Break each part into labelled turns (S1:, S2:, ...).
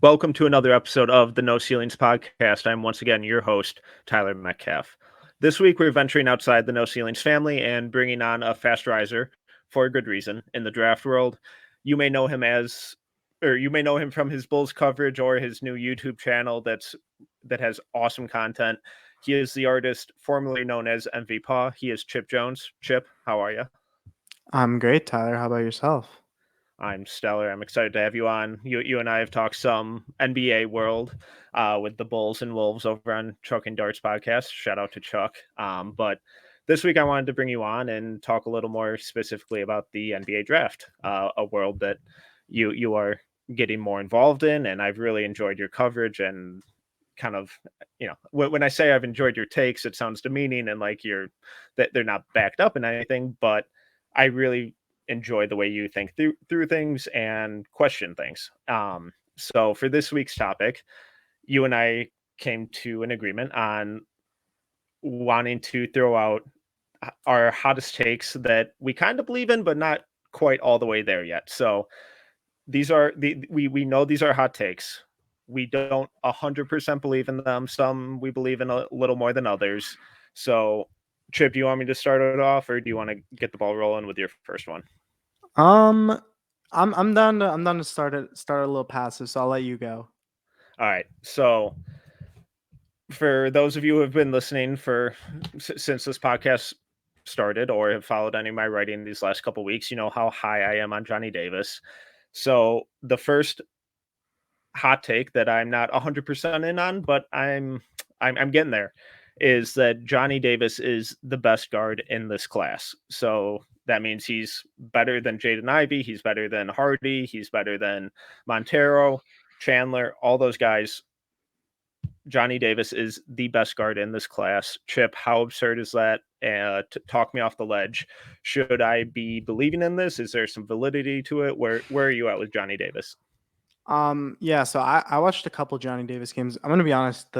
S1: Welcome to another episode of the No Ceilings podcast. I'm once again your host, Tyler Metcalf. This week, we're venturing outside the No Ceilings family and bringing on a fast riser for a good reason in the draft world. You may know him from his Bulls coverage or his new YouTube channel that has awesome content. He is the artist formerly known as MV Paw. He is Chip Jones. Chip, how are you?
S2: I'm great, Tyler. How about yourself?
S1: I'm stellar. I'm excited to have you on. You and I have talked some NBA world with the Bulls and Wolves over on Chuck and Darts podcast. Shout out to Chuck. But this week I wanted to bring you on and talk a little more specifically about the NBA draft, a world that you are getting more involved in, and I've really enjoyed your coverage and kind of, when I say I've enjoyed your takes, it sounds demeaning and like that they're not backed up in anything, but I really enjoy the way you think through things and question things. So for this week's topic, you and I came to an agreement on wanting to throw out our hottest takes that we kind of believe in, but not quite all the way there yet. So these are we know these are hot takes. We don't 100% believe in them. Some we believe in a little more than others. So Chip, do you want me to start it off, or do you want to get the ball rolling with your first one?
S2: Um, I'm down to start a little passive, so I'll let you go.
S1: All right. So for those of you who have been listening since this podcast started or have followed any of my writing these last couple weeks, you know how high I am on Johnny Davis. So the first hot take that I'm not 100% in on, but I'm getting there, is that Johnny Davis is the best guard in this class. So that means he's better than Jaden Ivey, he's better than Hardy, he's better than Montero, Chandler, all those guys. Johnny Davis is the best guard in this class. Chip, how absurd is that? Talk me off the ledge. Should I be believing in this? Is there some validity to it? Where are you at with Johnny Davis?
S2: Yeah, so I watched a couple Johnny Davis games. I'm gonna be honest,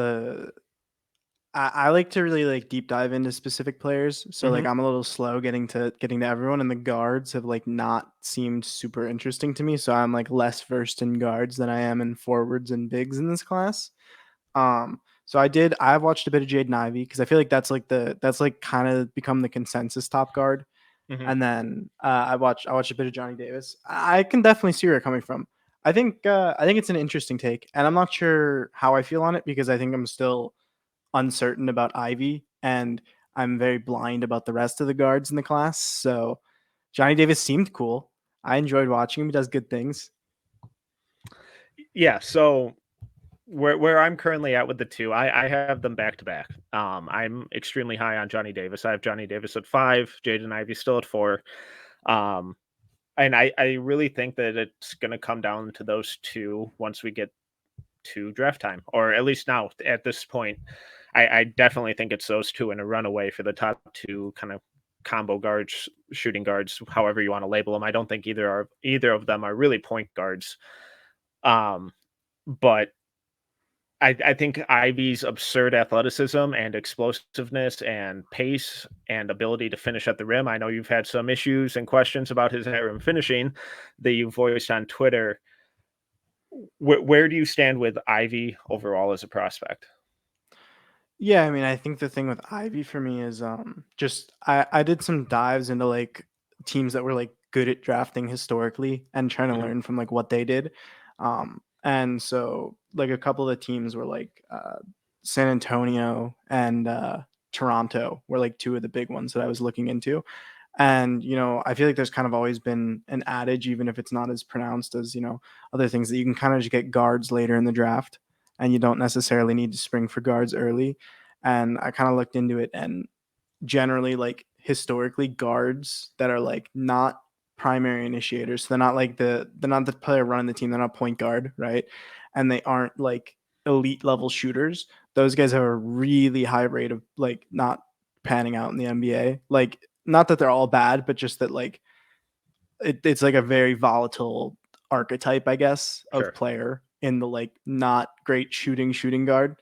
S2: I like to really like deep dive into specific players. So
S1: Mm-hmm.
S2: like I'm a little slow getting to everyone, and the guards have like not seemed super interesting to me. So I'm like less versed in guards than I am in forwards and bigs in this class. So I've watched a bit of Jaden Ivey because I feel like that's like kind of become the consensus top guard.
S1: Mm-hmm.
S2: And then I watched a bit of Johnny Davis. I can definitely see where you're coming from. I think it's an interesting take, and I'm not sure how I feel on it because I think I'm still uncertain about Ivy, and I'm very blind about the rest of the guards in the class. So Johnny Davis seemed cool. I enjoyed watching him. He does good things.
S1: Yeah. So where I'm currently at with the two, I have them back to back. I'm extremely high on Johnny Davis. I have Johnny Davis at 5, Jaden Ivey still at 4. Um, and I really think that it's going to come down to those two once we get to draft time, or at least now at this point. I definitely think it's those two in a runaway for the top two kind of combo guards, shooting guards, however you want to label them. I don't think either of them are really point guards. But I think Ivy's absurd athleticism and explosiveness and pace and ability to finish at the rim. I know you've had some issues and questions about his at rim finishing that you've voiced on Twitter. Where do you stand with Ivy overall as a prospect?
S2: Yeah, I mean, I think the thing with Ivy for me is just I did some dives into like teams that were like good at drafting historically and trying to
S1: Mhm.
S2: learn from like what they did. And so like a couple of the teams were like San Antonio and Toronto were like two of the big ones that I was looking into. And I feel like there's kind of always been an adage, even if it's not as pronounced as other things, that you can kind of just get guards later in the draft, and you don't necessarily need to spring for guards early. And I kind of looked into it, and generally, like historically, guards that are like not primary initiators, so they're not the player running the team, they're not point guard, right? And they aren't like elite level shooters. Those guys have a really high rate of like not panning out in the NBA. Like, not that they're all bad, but just that like it's like a very volatile archetype, I guess, of
S1: Sure.
S2: player in the like not great shooting guard.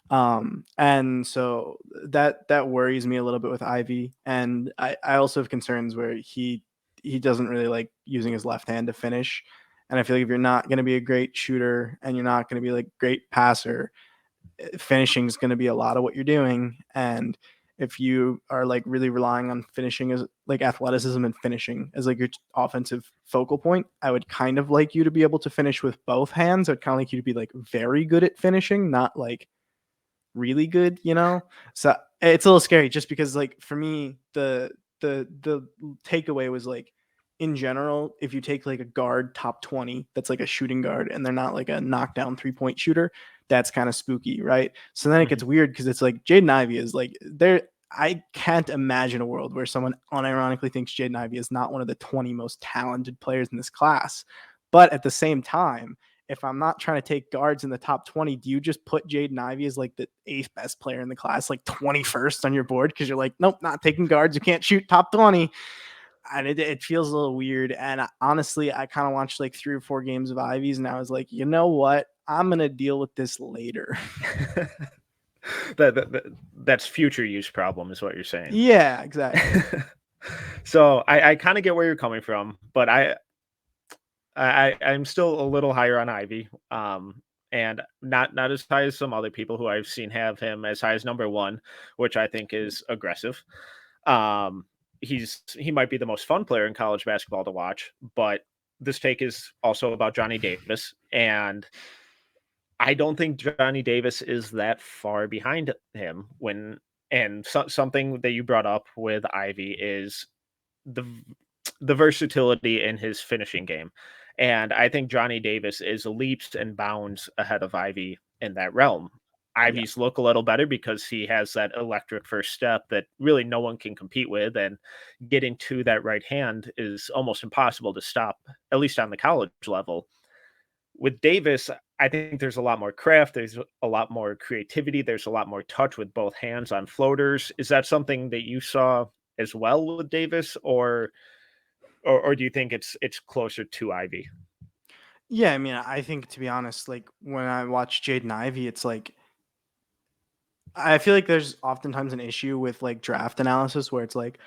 S2: And so that worries me a little bit with Ivey. And I also have concerns where he doesn't really like using his left hand to finish. And I feel like if you're not going to be a great shooter and you're not going to be like great passer, finishing is going to be a lot of what you're doing. And if you are like really relying on finishing as like athleticism and finishing as like your offensive focal point, I would kind of like you to be able to finish with both hands. I'd kind of like you to be like very good at finishing, not like really good, you know? So it's a little scary just because like for me, the takeaway was like in general, if you take like a guard top 20 that's like a shooting guard and they're not like a knockdown 3-point shooter, that's kind of spooky, right? So then it
S1: Mhm.
S2: gets weird because it's like Jaden Ivey is like there. I can't imagine a world where someone unironically thinks Jaden Ivey is not one of the 20 most talented players in this class. But at the same time, if I'm not trying to take guards in the top 20, do you just put Jaden Ivey as like the 8th best player in the class, like 21st on your board? Because you're like, nope, not taking guards. You can't shoot top 20. And it feels a little weird. And honestly, I kind of watched like 3 or 4 games of Ivey's and I was like, you know what? I'm going to deal with this later.
S1: That's future use problem, is what you're saying.
S2: Yeah, exactly.
S1: So I kind of get where you're coming from, but I'm still a little higher on Ivy, and not as high as some other people who I've seen have him as high as number one, which I think is aggressive. Um, he might be the most fun player in college basketball to watch, but this take is also about Johnny Davis, and I don't think Johnny Davis is that far behind him when. And something that you brought up with Ivy is the the versatility in his finishing game. And I think Johnny Davis is leaps and bounds ahead of Ivy in that realm.
S2: Yeah.
S1: Ivy's look a little better because he has that electric first step that really no one can compete with. And getting to that right hand is almost impossible to stop, at least on the college level. With Davis, I think there's a lot more craft, there's a lot more creativity, there's a lot more touch with both hands on floaters. Is that something that you saw as well with Davis, or do you think it's closer to Ivy?
S2: Yeah. I mean, I think to be honest, like when I watch Jaden Ivey, it's like, I feel like there's oftentimes an issue with like draft analysis where it's like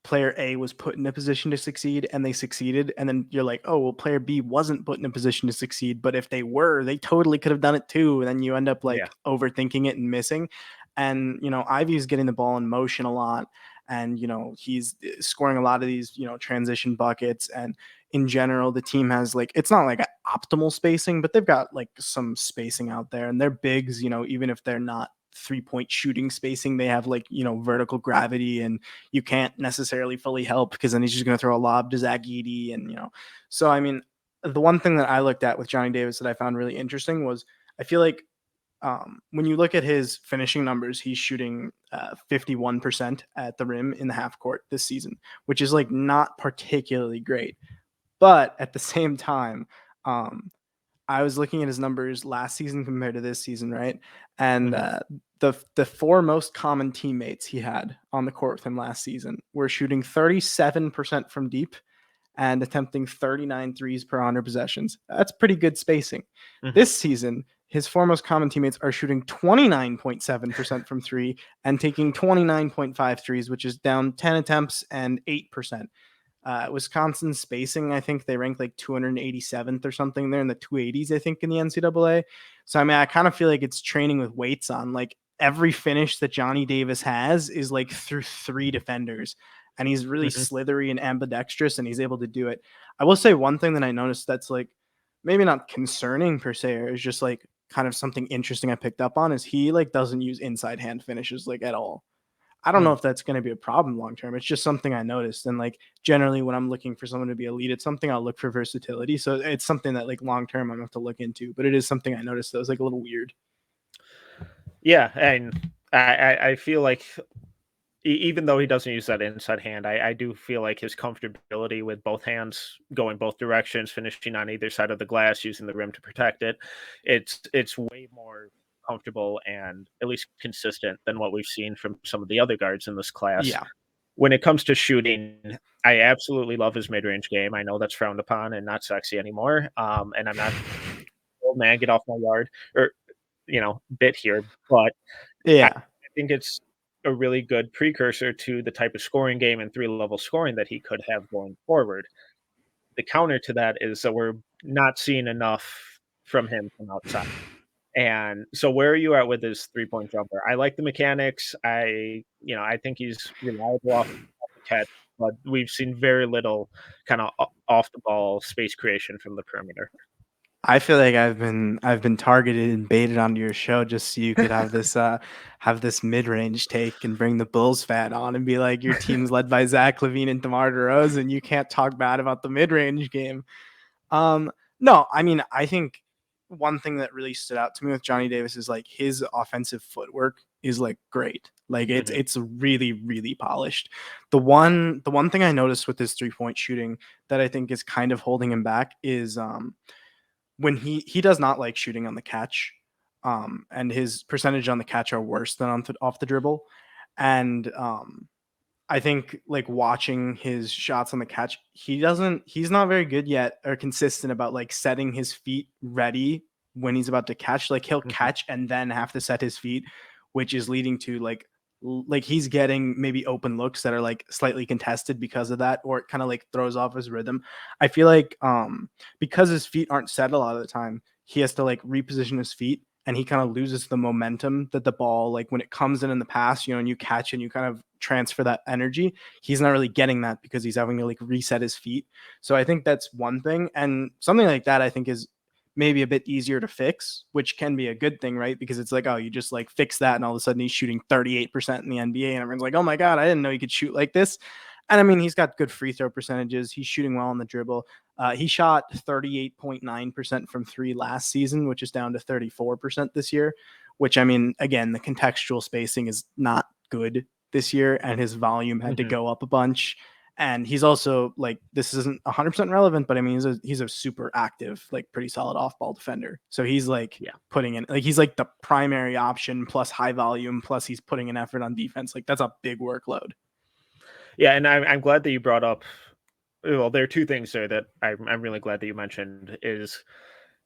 S2: player A was put in a position to succeed and they succeeded. And then you're like, oh, well, player B wasn't put in a position to succeed. But if they were, they totally could have done it too. And then you end up
S1: Yeah.
S2: like overthinking it and missing. And, Ivy's getting the ball in motion a lot. And, he's scoring a lot of these, transition buckets. And in general, the team has like, it's not like optimal spacing, but they've got like some spacing out there. And they're bigs, even if they're not 3-point shooting spacing, they have like, vertical gravity and you can't necessarily fully help because then he's just going to throw a lob to Zach Edey. And, so I mean, the one thing that I looked at with Johnny Davis that I found really interesting was I feel like when you look at his finishing numbers, he's shooting 51% at the rim in the half court this season, which is like not particularly great. But at the same time, um, I was looking at his numbers last season compared to this season, right? And
S1: Mhm.
S2: the 4 most common teammates he had on the court with him last season were shooting 37% from deep and attempting 39 threes per 100 possessions. That's pretty good spacing.
S1: Mhm.
S2: This season, his 4 most common teammates are shooting 29.7% from three and taking 29.5 threes, which is down 10 attempts and 8%. Wisconsin spacing, I think they ranked like 287th or something. They're in the 280s, I think, in the NCAA. So, I mean, I kind of feel like it's training with weights on. Like every finish that Johnny Davis has is like through 3 defenders. And he's really
S1: Mhm.
S2: slithery and ambidextrous, and he's able to do it. I will say one thing that I noticed that's like maybe not concerning per se, or is just like kind of something interesting I picked up on is he like doesn't use inside hand finishes like at all. I don't know
S1: Mm.
S2: if that's going to be a problem long term. It's just something I noticed. And like generally, when I'm looking for someone to be elite at something, I'll look for versatility. So it's something that like long term I'm going to have to look into. But it is something I noticed that was like a little weird.
S1: Yeah, and I feel like even though he doesn't use that inside hand, I do feel like his comfortability with both hands going both directions, finishing on either side of the glass, using the rim to protect it, it's way more comfortable and at least consistent than what we've seen from some of the other guards in this class.
S2: Yeah.
S1: When it comes to shooting, I absolutely love his mid-range game. I know that's frowned upon and not sexy anymore. And I'm not old man, get off my yard or bit here, but I
S2: Yeah.
S1: think it's a really good precursor to the type of scoring game and three-level scoring that he could have going forward. The counter to that is that we're not seeing enough from him from outside. And so where are you at with his three-point jumper? I like the mechanics. I think he's reliable off the catch, but we've seen very little kinda off the ball space creation from the perimeter.
S2: I feel like I've been targeted and baited onto your show just so you could have this mid-range take and bring the Bulls fan on and be like, your team's led by Zach LaVine and DeMar DeRozan. You can't talk bad about the mid-range game. No, I mean, I think one thing that really stood out to me with Johnny Davis is like his offensive footwork is like great. Like it's
S1: Mhm,
S2: it's really, really polished. The one thing I noticed with his 3-point shooting that I think is kind of holding him back is when he does not like shooting on the catch. And his percentage on the catch are worse than off the dribble. And I think like watching his shots on the catch, he's not very good yet or consistent about like setting his feet ready when he's about to catch. Like he'll
S1: mhm.
S2: catch and then have to set his feet, which is leading to like he's getting maybe open looks that are like slightly contested because of that, or it kind of like throws off his rhythm. I feel like because his feet aren't set a lot of the time, he has to like reposition his feet and he kind of loses the momentum that the ball, like when it comes in the pass, and you catch and you kind of transfer that energy. He's not really getting that because he's having to like reset his feet. So I think that's one thing. And something like that, I think, is maybe a bit easier to fix, which can be a good thing, right? Because it's like, oh, you just like fix that, and all of a sudden he's shooting 38% in the NBA, and everyone's like, oh my God, I didn't know he could shoot like this. And I mean, he's got good free throw percentages. He's shooting well on the dribble. He shot 38.9% from three last season, which is down to 34% this year, which, I mean, again, the contextual spacing is not good this year, and his volume had to
S1: Mhm.
S2: go up a bunch. And he's also like, this isn't 100% relevant, but I mean, he's a super active, like pretty solid off ball defender. So he's like
S1: Yeah.
S2: putting in, like, he's like the primary option plus high volume, plus he's putting an effort on defense. Like, that's a big workload.
S1: Yeah, and I'm glad that you brought up well, there are 2 things there that I'm really glad that you mentioned is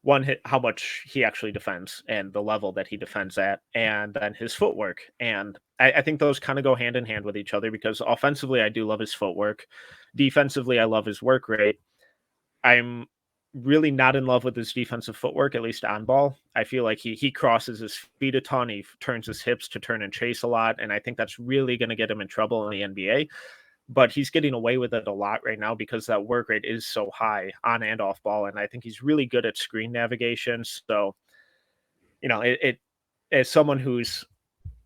S1: one, how much he actually defends and the level that he defends at, and then his footwork. And I think those kind of go hand in hand with each other because offensively, I do love his footwork. Defensively, I love his work rate. I'm really not in love with his defensive footwork, at least on ball. I feel like he crosses his feet a ton. He turns his hips to turn and chase a lot, and I think that's really going to get him in trouble in the NBA. But he's getting away with it a lot right now because that work rate is so high on and off ball, and I think he's really good at screen navigation. So, it as someone who's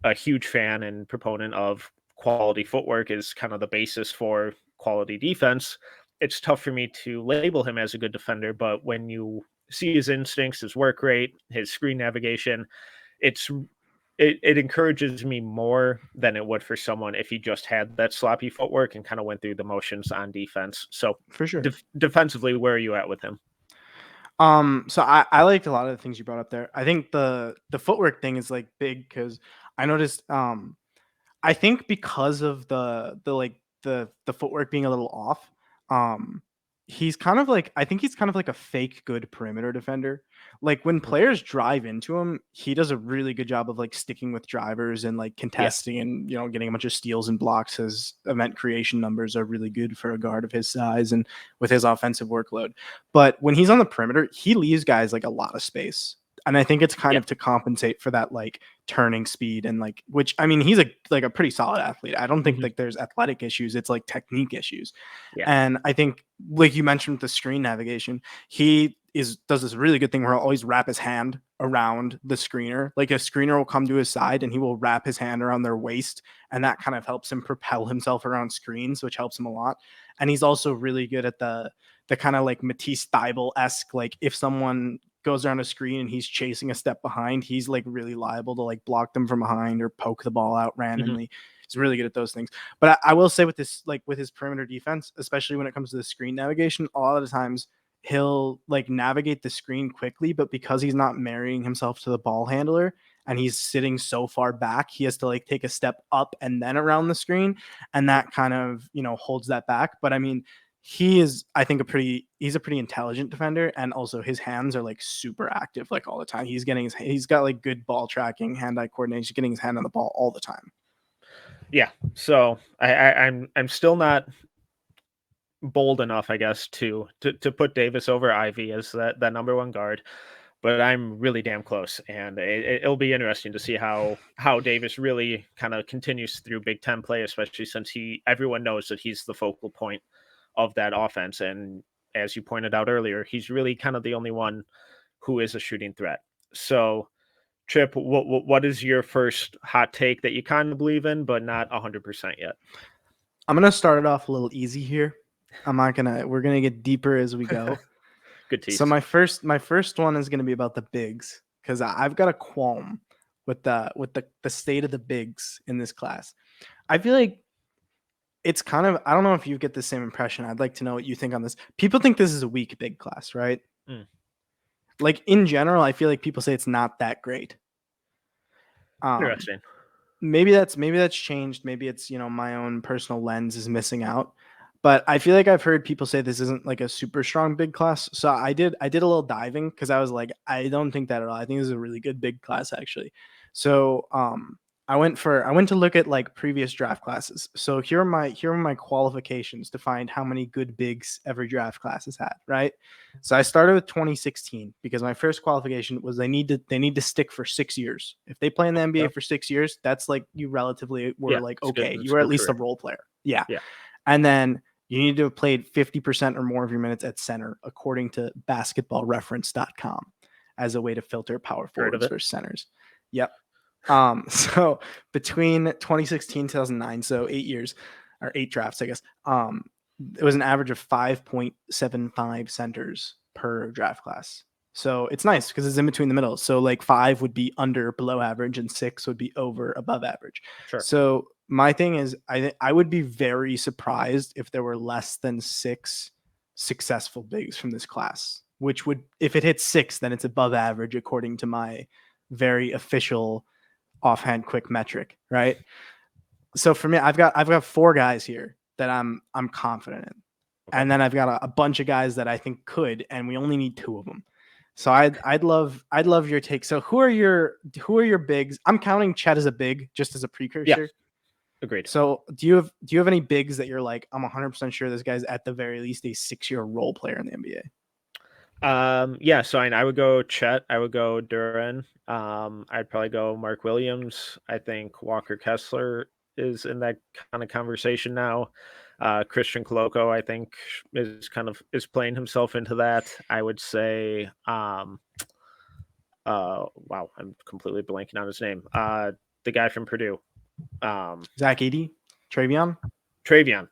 S1: a huge fan and proponent of quality footwork is kind of the basis for quality defense. It's tough for me to label him as a good defender, but when you see his instincts, his work rate, his screen navigation, it's it encourages me more than it would for someone if he just had that sloppy footwork and kind of went through the motions on defense. So
S2: For sure.
S1: defensively, where are you at with him?
S2: So I liked a lot of the things you brought up there. I think the footwork thing is like big because I noticed I think because of the footwork being a little off, um, he's kind of like, I think he's kind of like a fake good perimeter defender. Like when
S1: Mhm.
S2: players drive into him, he does a really good job of like sticking with drivers and like
S1: Yeah,
S2: contesting and getting a bunch of steals and blocks. His event creation numbers are really good for a guard of his size and with his offensive workload. But when he's on the perimeter, he leaves guys like a lot of space. And I think it's kind
S1: yeah,
S2: of to compensate for that like turning speed and like, which, I mean, he's a pretty solid athlete. I don't think
S1: mhm,
S2: like there's athletic issues, it's like technique issues.
S1: yeah,
S2: And I think, like you mentioned with the screen navigation, he does this really good thing where he'll always wrap his hand around the screener. Like a screener will come to his side and he will wrap his hand around their waist, and that kind of helps him propel himself around screens, which helps him a lot. And he's also really good at the kind of like Matisse Thybulle esque, like if someone goes around a screen and he's chasing a step behind, he's like really liable to like block them from behind or poke the ball out
S1: mhm,
S2: randomly. He's really good at those things. But I will say with this, like with his perimeter defense, especially when it comes to the screen navigation, a lot of the times he'll like navigate the screen quickly, but because he's not marrying himself to the ball handler and he's sitting so far back, he has to like take a step up and then around the screen, and that kind of, holds that back. But I mean, he is, I think, he's a pretty intelligent defender, and also his hands are like super active like all the time. He's got like good ball tracking, hand-eye coordination, he's getting his hand on the ball all the time.
S1: Yeah. So I'm still not bold enough, I guess, to put Davis over Ivey as that number one guard, but I'm really damn close, and it'll be interesting to see how Davis really kind of continues through Big Ten play, especially since everyone knows that he's the focal point of that offense, and as you pointed out earlier, he's really kind of the only one who is a shooting threat. So, Chip, what is your first hot take that you kind of believe in, but not 100% yet?
S2: I'm gonna start it off a little easy here. We're gonna get deeper as we go.
S1: Good tease.
S2: So my first one is gonna be about the bigs, because I've got a qualm with the state of the bigs in this class. I feel like it's kind of, I don't know if you get the same impression. I'd like to know what you think on this. People think this is a weak big class, right? Like in general, I feel like people say it's not that great.
S1: Interesting.
S2: Maybe that's changed. Maybe it's, my own personal lens is missing out. But I feel like I've heard people say this isn't like a super strong big class. So I did a little diving, because I was like, I don't think that at all. I think this is a really good big class, actually. So I went to look at like previous draft classes. So here are my qualifications to find how many good bigs every draft class has had, right? So I started with 2016, because my first qualification was they need to stick for 6 years. If they play in the NBA for 6 years, that's like you relatively were like, okay, you were at least a role player. Yeah. And then you need to have played 50% or more of your minutes at center, according to basketballreference.com, as a way to filter power forwards versus centers. Yep. So between 2016 2009, so 8 years, or 8 drafts, I guess, it was an average of 5.75 centers per draft class. So it's nice because it's in between the middle. So like 5 would be under below average, and 6 would be over above average.
S1: Sure.
S2: So my thing is, I would be very surprised if there were less than 6 successful bigs from this class, which would, if it hits 6, then it's above average according to my very official offhand quick metric, right? So for me, I've got 4 guys here that I'm confident in. Okay. And then I've got a bunch of guys that I think could, and we only need 2 of them. So I'd love your take. So who are your bigs? I'm counting Chet as a big, just as a precursor.
S1: Yeah. Agreed.
S2: So do you have any bigs that you're like, I'm 100% sure this guy's at the very least a 6-year role player in the NBA?
S1: Yeah, so I would go Chet. I would go Duren. I'd probably go Mark Williams. I think Walker Kessler is in that kind of conversation now. Christian Coloco, I think, is playing himself into that. I would say, wow, I'm completely blanking on his name. The guy from Purdue.
S2: Zach Edey, Travion,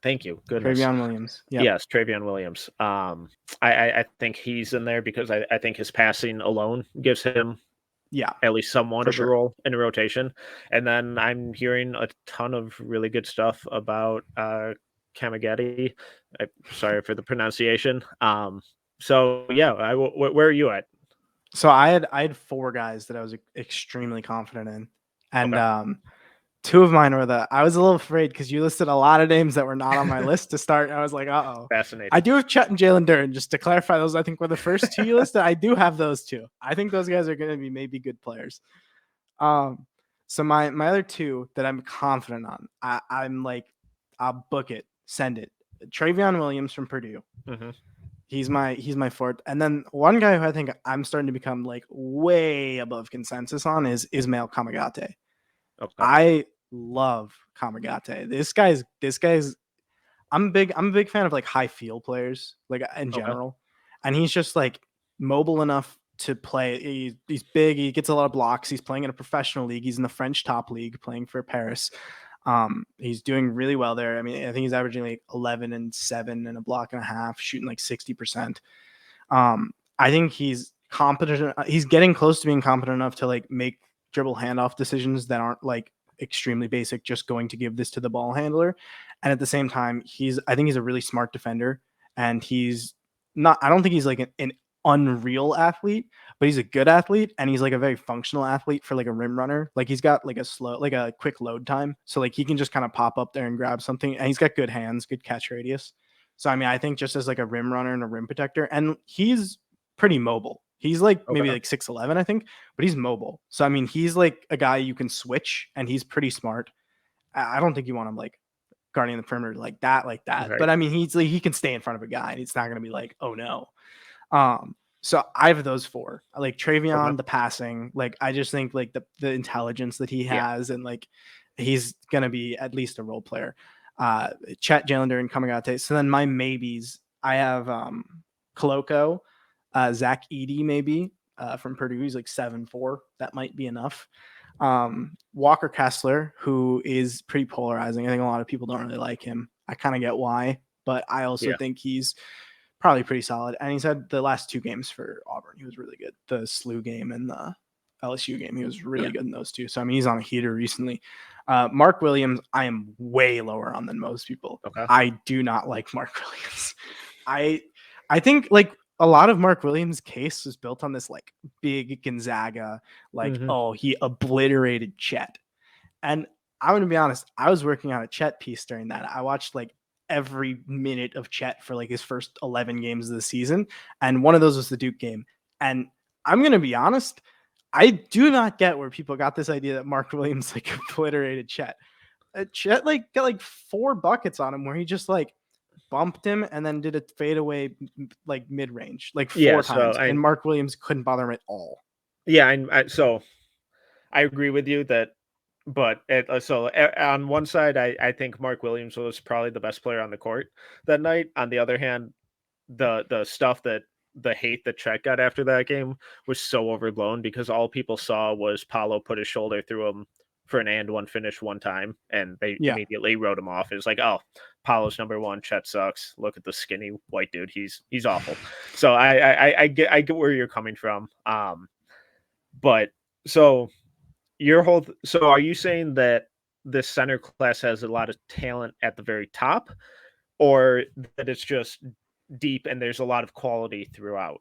S1: thank you. Goodness.
S2: Travion Williams.
S1: Yep. Yes, Travion Williams. I think he's in there because I think his passing alone gives him at least somewhat of a role in a rotation. And then I'm hearing a ton of really good stuff about Kamageti. Sorry for the pronunciation. So yeah, where are you at?
S2: So I had 4 guys that I was extremely confident in, and 2 of mine were I was a little afraid because you listed a lot of names that were not on my list to start. And I was like, uh-oh.
S1: Fascinating.
S2: I do have Chet and Jalen Duren, just to clarify. Those, I think, were the first 2 you listed. I do have those 2. I think those guys are going to be maybe good players. So my other 2 that I'm confident on, I'm like, I'll book it, send it. Travion Williams from Purdue.
S1: Mm-hmm.
S2: He's my fourth. And then one guy who I think I'm starting to become like way above consensus on is Ismail Kamagate. Okay. I love Kamagate. This guy's I'm a big fan of like high field players, like in general. And he's just like mobile enough to play. He's big, he gets a lot of blocks. He's playing in a professional league. He's in the French top league playing for Paris. He's doing really well there. I mean, I think he's averaging like 11 and 7 and a block and a half, shooting like 60%. I think he's competent. He's getting close to being competent enough to like make dribble handoff decisions that aren't like extremely basic, just going to give this to the ball handler. And at the same time, I think he's a really smart defender, and he's not, I don't think he's like an unreal athlete, but he's a good athlete, and he's like a very functional athlete for like a rim runner. Like he's got like a quick load time, so like he can just kind of pop up there and grab something, and he's got good hands, good catch radius. So I mean, I think just as like a rim runner and a rim protector, and he's pretty mobile. He's like maybe
S1: Okay.
S2: like 6'11", I think, but he's mobile. So I mean, he's like a guy you can switch, and he's pretty smart. I don't think you want him like guarding the perimeter like that.
S1: Right.
S2: But I mean, he's like, he can stay in front of a guy, and it's not going to be like, oh no. So I have those four. Like Travion,
S1: Okay.
S2: the passing, like I just think like the intelligence that he
S1: Yeah.
S2: has, and like he's gonna be at least a role player. Chet, Jalen Duren, coming out. So then my maybes, I have Koloko, Zach Edey maybe from Purdue. He's like 7'4". That might be enough. Walker Kessler, who is pretty polarizing. I think a lot of people don't really like him. I kind of get why, but I also
S1: Yeah.
S2: think he's probably pretty solid. And he's had the last 2 games for Auburn. He was really good. The SLU game and the LSU game. He was really good in those 2. So, I mean, he's on a heater recently. Mark Williams, I am way lower on than most people.
S1: Okay.
S2: I do not like Mark Williams. I think like a lot of Mark Williams' case was built on this like big Gonzaga, like, oh, he obliterated Chet. And I'm going to be honest, I was working on a Chet piece during that. I watched like every minute of Chet for like his first 11 games of the season. And one of those was the Duke game. And I'm going to be honest, I do not get where people got this idea that Mark Williams like obliterated Chet. Chet like got like 4 buckets on him where he just like bumped him and then did a fadeaway like mid range like 4 times. And Mark Williams couldn't bother him at all.
S1: Yeah. So I agree with you that, but on one side, I think Mark Williams was probably the best player on the court that night. On the other hand, the stuff that the hate that Chet got after that game was so overblown because all people saw was Paolo put his shoulder through him for an and one finish one time, and they immediately wrote him off. It was like, oh, Paolo's number one, Chet sucks. Look at the skinny white dude. He's awful. So I get where you're coming from. But so so are you saying that this center class has a lot of talent at the very top, or that it's just deep and there's a lot of quality throughout?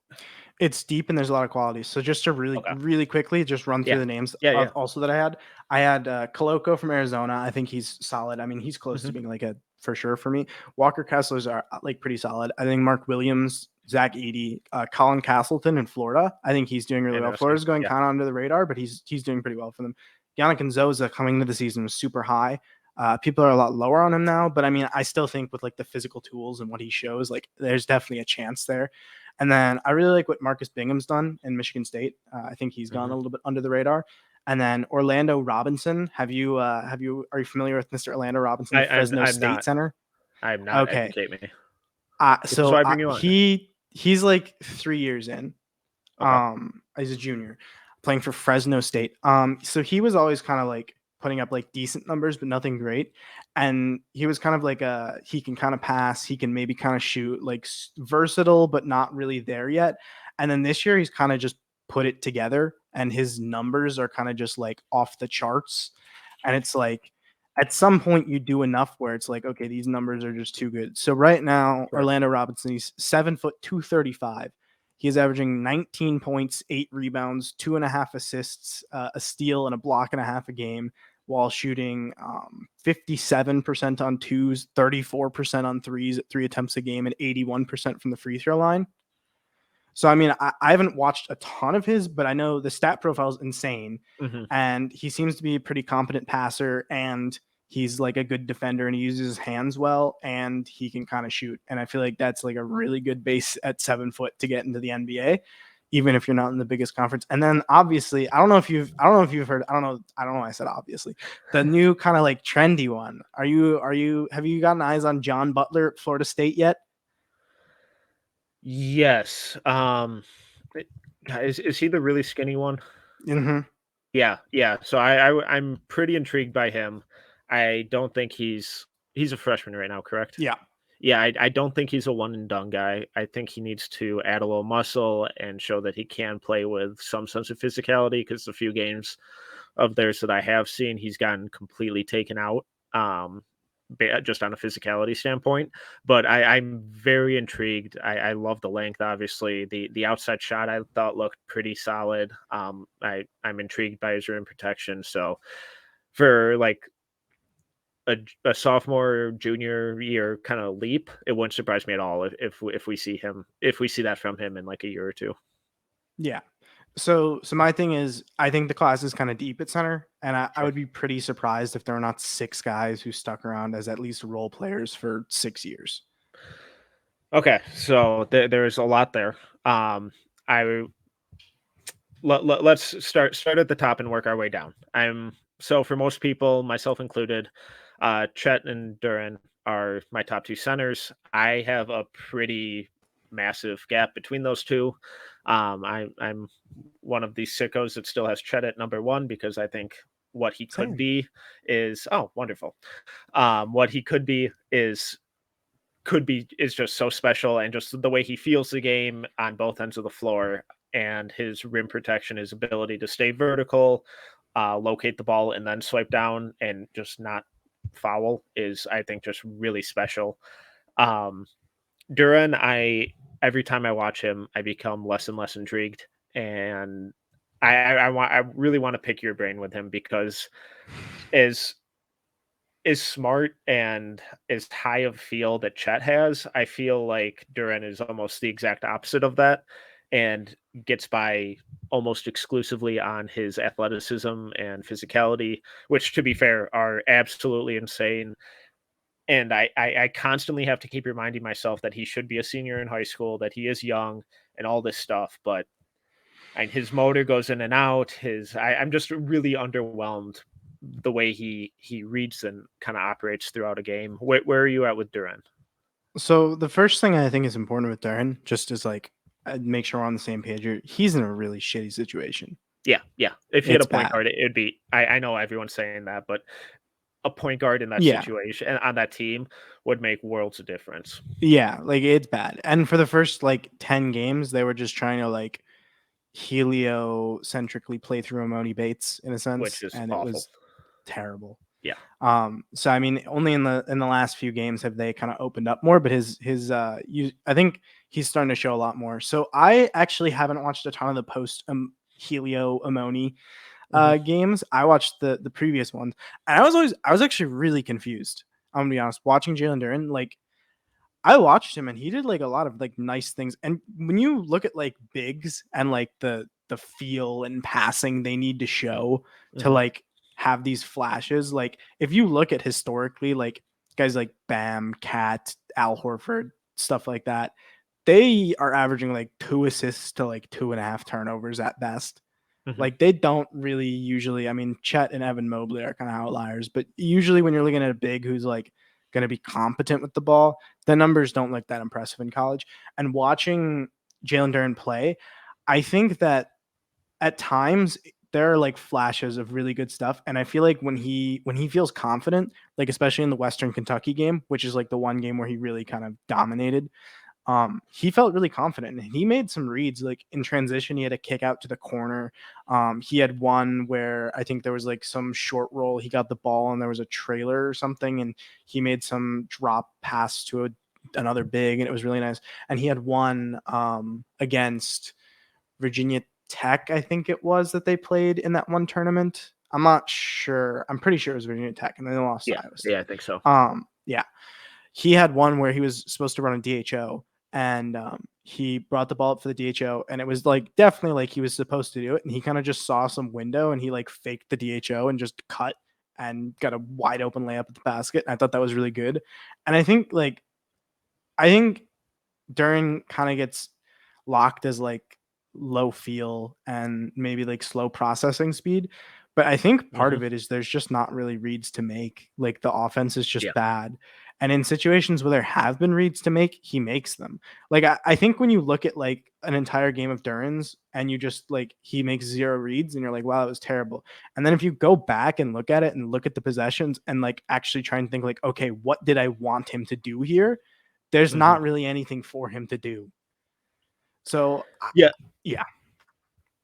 S2: It's deep and there's a lot of quality. So just to really quickly just run through the names also that I had Koloko from Arizona. I think he's solid. I mean, he's close to being like a for sure for me. Walker Kessler's are like pretty solid. I think Mark Williams, Zach Edey, Colin Castleton in Florida. I think he's doing really well. Florida's going kind of under the radar, but he's doing pretty well for them. Yannick Nzosa coming into the season was super high. People are a lot lower on him now, but I mean, I still think with like the physical tools and what he shows, like there's definitely a chance there. And then I really like what Marcus Bingham's done in Michigan State. I think he's gone a little bit under the radar. And then Orlando Robinson. Are you familiar with Mr. Orlando Robinson, Fresno State center?
S1: I'm not. Okay. Educate me.
S2: He's like 3 years in. Okay. He's a junior playing for Fresno State. So he was always kind of like putting up like decent numbers, but nothing great. And he was kind of like he can kind of pass, he can maybe kind of shoot, like versatile, but not really there yet. And then this year he's kind of just put it together, and his numbers are kind of just like off the charts. And it's like at some point you do enough where it's like, okay, these numbers are just too good. So right now, Orlando Robinson, he's 7 foot 235. He is averaging 19 points, 8 rebounds, 2.5 assists, a steal, and a block and a half a game, while shooting 57% on twos, 34% on threes at 3 attempts a game, and 81% from the free throw line. So, I mean, I haven't watched a ton of his, but I know the stat profile is insane. And he seems to be a pretty competent passer, and he's like a good defender, and he uses his hands well, and he can kind of shoot. And I feel like that's like a really good base at 7 foot to get into the NBA, even if you're not in the biggest conference. And then obviously, I don't know if you've heard, I don't know why I said obviously, the new kind of like trendy one. Have you gotten eyes on John Butler at Florida State yet?
S1: Yes. Is he the really skinny one? Yeah. So I'm pretty intrigued by him. I don't think he's a freshman right now, correct? Yeah, I don't think he's a one and done guy. I think he needs to add a little muscle and show that he can play with some sense of physicality, because the few games of theirs that I have seen, he's gotten completely taken out. just on a physicality standpoint. But I'm very intrigued. I love the length. Obviously, the outside shot I thought looked pretty solid. I'm intrigued by his rim protection. So for like a sophomore junior year kind of leap, it wouldn't surprise me at all if we see that from him in like a year or two.
S2: Yeah. So my thing is, I think the class is kind of deep at center, and I
S1: Sure.
S2: would be pretty surprised if there are not 6 guys who stuck around as at least role players for 6 years.
S1: Okay, so there's a lot there. I let's start at the top and work our way down. So for most people, myself included, Chet and Duren are my top two centers. I have a pretty massive gap between those two. I'm one of these sickos that still has Chet at number one because I think what he could
S2: Same.
S1: be is wonderful. What he is just so special, and just the way he feels the game on both ends of the floor, and his rim protection, his ability to stay vertical, locate the ball, and then swipe down and just not foul is, I think, just really special. Um, Duran, every time I watch him, I become less and less intrigued, and I really want to pick your brain with him because as smart and as high of feel that Chet has, I feel like Duren is almost the exact opposite of that and gets by almost exclusively on his athleticism and physicality, which, to be fair, are absolutely insane. And I constantly have to keep reminding myself that he should be a senior in high school, that he is young and all this stuff. But and his motor goes in and out. I'm just really underwhelmed the way he reads and kind of operates throughout a game. Where are you at with Duran?
S2: So the first thing I think is important with Darren, just is like make sure we're on the same page here. He's in a really shitty situation.
S1: Yeah, yeah. If he had
S2: It's
S1: a point
S2: bad.
S1: guard, it'd be. I know everyone's saying that, but a point guard in that
S2: Yeah.
S1: situation and on that team would make worlds of difference.
S2: Yeah, like it's bad. And for the first like 10 games, they were just trying to like heliocentrically play through Amoni Bates in a
S1: Which
S2: sense,
S1: is
S2: and it
S1: awful.
S2: was terrible.
S1: Yeah.
S2: So I mean, only in the last few games have they kind of opened up more, but I think he's starting to show a lot more. So I actually haven't watched a ton of the post Helio Amoni
S1: Mhm.
S2: games. I watched the previous ones, and I was actually really confused. I'm gonna be honest. Watching Jalen Duren, like I watched him and he did like a lot of like nice things. And when you look at like bigs and like the feel and passing they need to show to
S1: Mhm.
S2: like have these flashes, like if you look at historically, like guys like Bam, Cat, Al Horford, stuff like that, they are averaging like 2 assists to like 2.5 turnovers at best.
S1: Mhm.
S2: Like they don't really usually. I mean, Chet and Evan Mobley are kind of outliers, but usually when you're looking at a big who's like going to be competent with the ball, the numbers don't look that impressive in college. And watching Jalen Duren play, I think that at times there are like flashes of really good stuff, and I feel like when he feels confident, like especially in the Western Kentucky game, which is like the one game where he really kind of dominated, he felt really confident and he made some reads like in transition. He had a kick out to the corner. He had one where I think there was like some short roll. He got the ball and there was a trailer or something, and he made some drop pass to another big, and it was really nice. And he had one against Virginia Tech, I think it was, that they played in that one tournament. I'm not sure. I'm pretty sure it was Virginia Tech, and then they lost to
S1: Yeah.
S2: Iowa
S1: Yeah,
S2: State.
S1: I think so.
S2: Yeah, he had one where he was supposed to run a DHO, and he brought the ball up for the DHO, and it was like definitely like he was supposed to do it, and he kind of just saw some window and he like faked the DHO and just cut and got a wide open layup at the basket. And I thought that was really good, and I think Duren kind of gets locked as like low feel and maybe like slow processing speed. But I think part
S1: Mhm.
S2: of it is there's just not really reads to make. Like the offense is just
S1: Yeah.
S2: bad. And in situations where there have been reads to make, he makes them. Like I think when you look at like an entire game of Duren's and you just like he makes 0 reads and you're like, wow, it was terrible. And then if you go back and look at it and look at the possessions and like actually try and think like, okay, what did I want him to do here? There's
S1: Mhm.
S2: not really anything for him to do. So
S1: Yeah.
S2: yeah,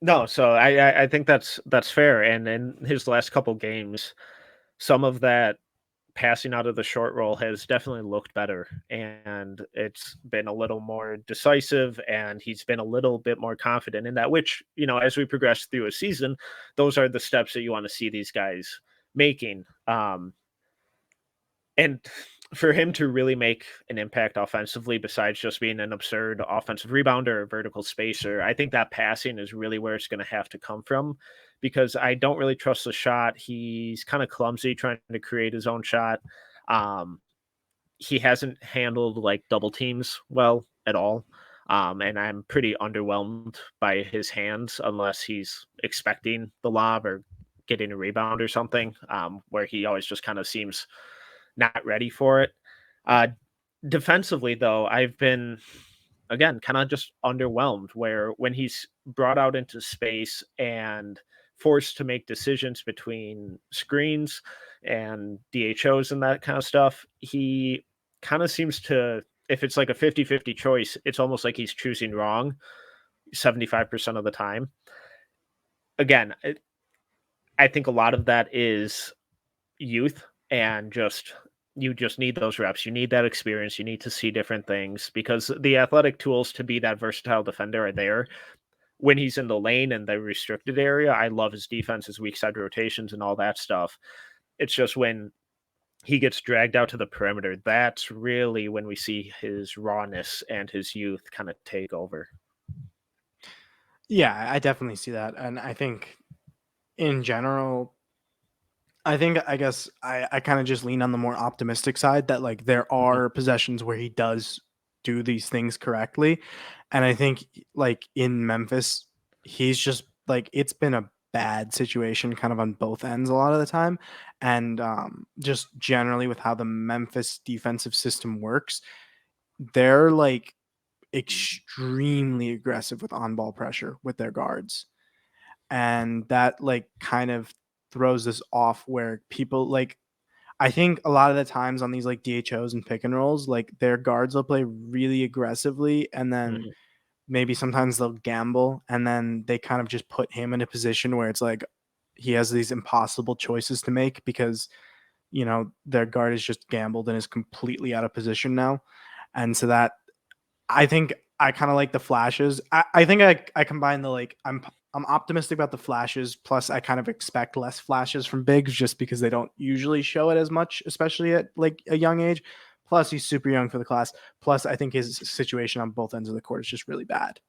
S1: No, so I think that's fair. And in his last couple games, some of that passing out of the short roll has definitely looked better, and it's been a little more decisive, and he's been a little bit more confident in that, which, as we progress through a season, those are the steps that you want to see these guys making. And for him to really make an impact offensively, besides just being an absurd offensive rebounder or vertical spacer, I think that passing is really where it's going to have to come from, because I don't really trust the shot. He's kind of clumsy trying to create his own shot. Um, he hasn't handled like double teams well at all. And I'm pretty underwhelmed by his hands, unless he's expecting the lob or getting a rebound or something, where he always just kind of seems not ready for it. Uh, Defensively, though, I've been, again, kind of just underwhelmed, where when he's brought out into space and forced to make decisions between screens and DHOs and that kind of stuff, he kind of seems to, if it's like a 50-50 choice, it's almost like he's choosing wrong 75% of the time. Again, I think a lot of that is youth, and you just need those reps. You need that experience. You need to see different things, because the athletic tools to be that versatile defender are there. When he's in the lane and the restricted area, I love his defense, his weak side rotations, and all that stuff. It's just when he gets dragged out to the perimeter, that's really when we see his rawness and his youth kind of take over.
S2: Yeah, I definitely see that. And I think in general, I guess I kind of just lean on the more optimistic side, that like there
S1: Mhm.
S2: are possessions where he does do these things correctly. And I think like in Memphis, he's just like, it's been a bad situation kind of on both ends a lot of the time. And just generally with how the Memphis defensive system works, they're like extremely aggressive with on ball pressure with their guards. And that like kind of throws this off, where people like, I think a lot of the times on these like DHOs and pick and rolls, like their guards will play really aggressively, and then
S1: Mhm.
S2: maybe sometimes they'll gamble, and then they kind of just put him in a position where it's like he has these impossible choices to make, because their guard is just gambled and is completely out of position now. And so that, I think I kind of like the flashes. I think I combine the like, I'm optimistic about the flashes, plus I kind of expect less flashes from bigs, just because they don't usually show it as much, especially at like a young age. Plus he's super young for the class. Plus I think his situation on both ends of the court is just really bad.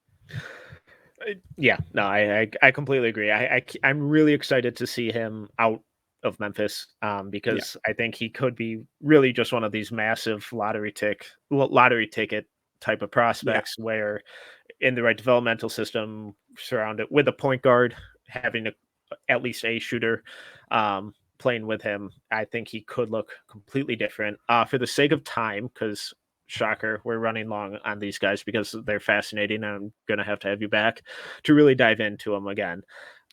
S1: Yeah, no, I completely agree. I'm really excited to see him out of Memphis,
S2: Yeah.
S1: because I think he could be really just one of these massive lottery ticket type of
S2: Yeah.
S1: prospects, where in the right developmental system, surrounded with a point guard, having at least a shooter playing with him, I think he could look completely different. For the sake of time, because shocker, we're running long on these guys because they're fascinating. I'm going to have you back to really dive into them again.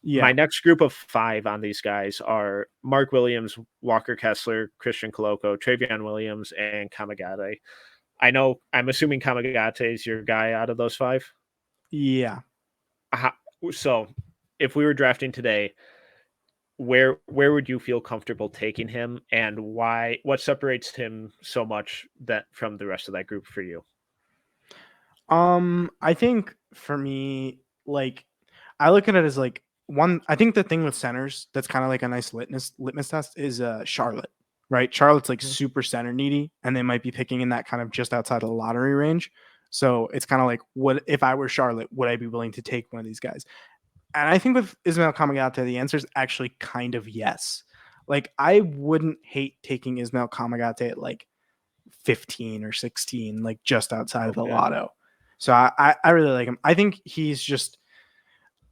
S1: My
S2: Yeah.
S1: next group of 5 on these guys are Mark Williams, Walker Kessler, Christian Koloko, Travion Williams, and Kamagate. I'm assuming Kamagate is your guy out of those 5.
S2: Yeah.
S1: How, so if we were drafting today, where would you feel comfortable taking him, and why? What separates him so much that from the rest of that group for you?
S2: I think for me, like, I look at it as like one. I think the thing with centers that's kind of like a nice litmus test is Charlotte, right? Charlotte's like
S1: Mhm.
S2: super center needy, and they might be picking in that kind of just outside of the lottery range. So it's kind of like, what if I were Charlotte, would I be willing to take one of these guys? And I think with Ismail Kamagate, the answer is actually kind of yes. Like, I wouldn't hate taking Ismail Kamagate at like 15 or 16, like just outside of the
S1: Okay.
S2: lotto. So I really like him. I think he's just,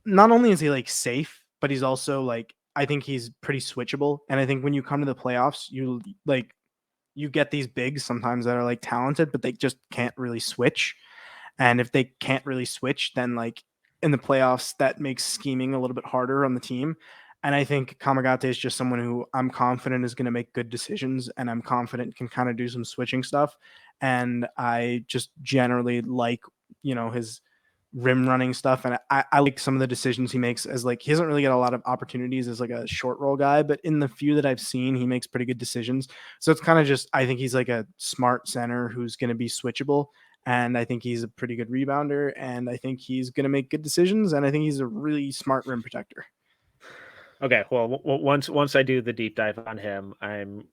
S2: not only is he like safe, but he's also like, I think he's pretty switchable. And I think when you come to the playoffs, you get these bigs sometimes that are like talented, but they just can't really switch. And if they can't really switch, then like in the playoffs, that makes scheming a little bit harder on the team. And I think Kamagate is just someone who I'm confident is going to make good decisions, and I'm confident can kind of do some switching stuff. And I just generally like, his rim running stuff. And I like some of the decisions he makes as like, he doesn't really get a lot of opportunities as like a short roll guy, but in the few that I've seen, he makes pretty good decisions. So it's kind of just, I think he's like a smart center who's going to be switchable. And I think he's a pretty good rebounder. And I think he's going to make good decisions. And I think he's a really smart rim protector.
S1: Okay, well, once I do the deep dive on him, I'm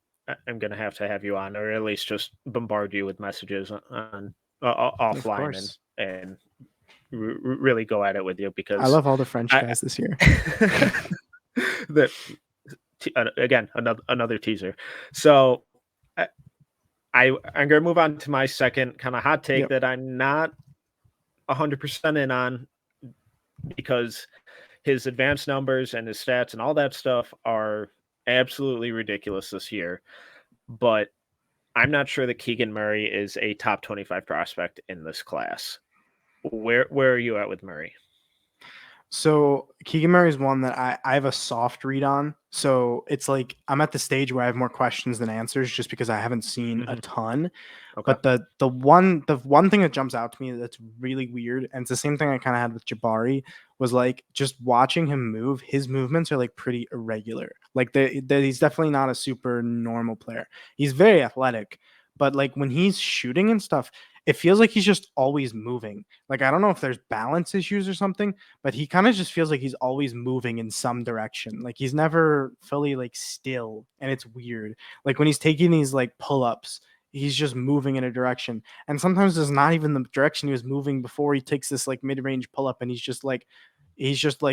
S1: gonna have to have you on, or at least just bombard you with messages on
S2: Of
S1: offline
S2: course.
S1: and really go at it with you,
S2: I
S1: because
S2: love all the French
S1: I
S2: guys this year.
S1: the again, another teaser. So I'm gonna move on to my second kind of hot take
S2: Yep.
S1: that I'm not 100% in on, because his advanced numbers and his stats and all that stuff are absolutely ridiculous this year. But I'm not sure that Keegan Murray is a top 25 prospect in this class. Where are you at with Murray?
S2: So Keegan Murray is one that I have a soft read on. So it's like I'm at the stage where I have more questions than answers just because I haven't seen a
S1: Mm-hmm.
S2: ton.
S1: Okay.
S2: But the one thing that jumps out to me that's really weird, and it's the same thing I kind of had with Jabari, was like just watching him move. His movements are like pretty irregular. Like he's definitely not a super normal player. He's very athletic, but like when he's shooting and stuff, it feels like he's just always moving. Like I don't know if there's balance issues or something, but he kind of just feels like he's always moving in some direction. Like he's never fully like still, and it's weird. Like when he's taking these like pull-ups, he's just moving in a direction. And sometimes it's not even the direction he was moving before he takes this like mid-range pull-up, and he's just like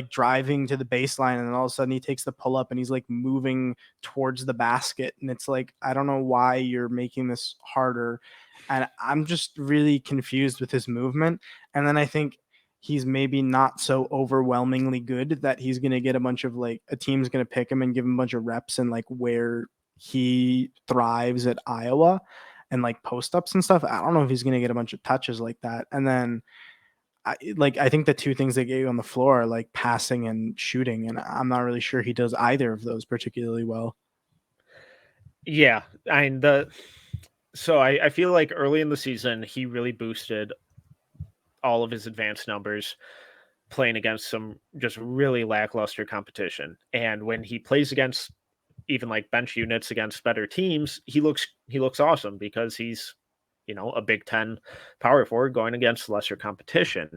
S2: driving to the baseline, and then all of a sudden he takes the pull up and he's like moving towards the basket. And it's like, I don't know why you're making this harder. And I'm just really confused with his movement. And then I think he's maybe not so overwhelmingly good that he's going to get a bunch of like a team's going to pick him and give him a bunch of reps and like where he thrives at Iowa and like post ups and stuff. I don't know if he's going to get a bunch of touches like that. And then I think the two things they gave you on the floor are like passing and shooting, and I'm not really sure he does either of those particularly well.
S1: Yeah, and I feel like early in the season he really boosted all of his advanced numbers playing against some just really lackluster competition. And when he plays against even like bench units against better teams, he looks awesome, because he's, a Big Ten power forward going against lesser competition.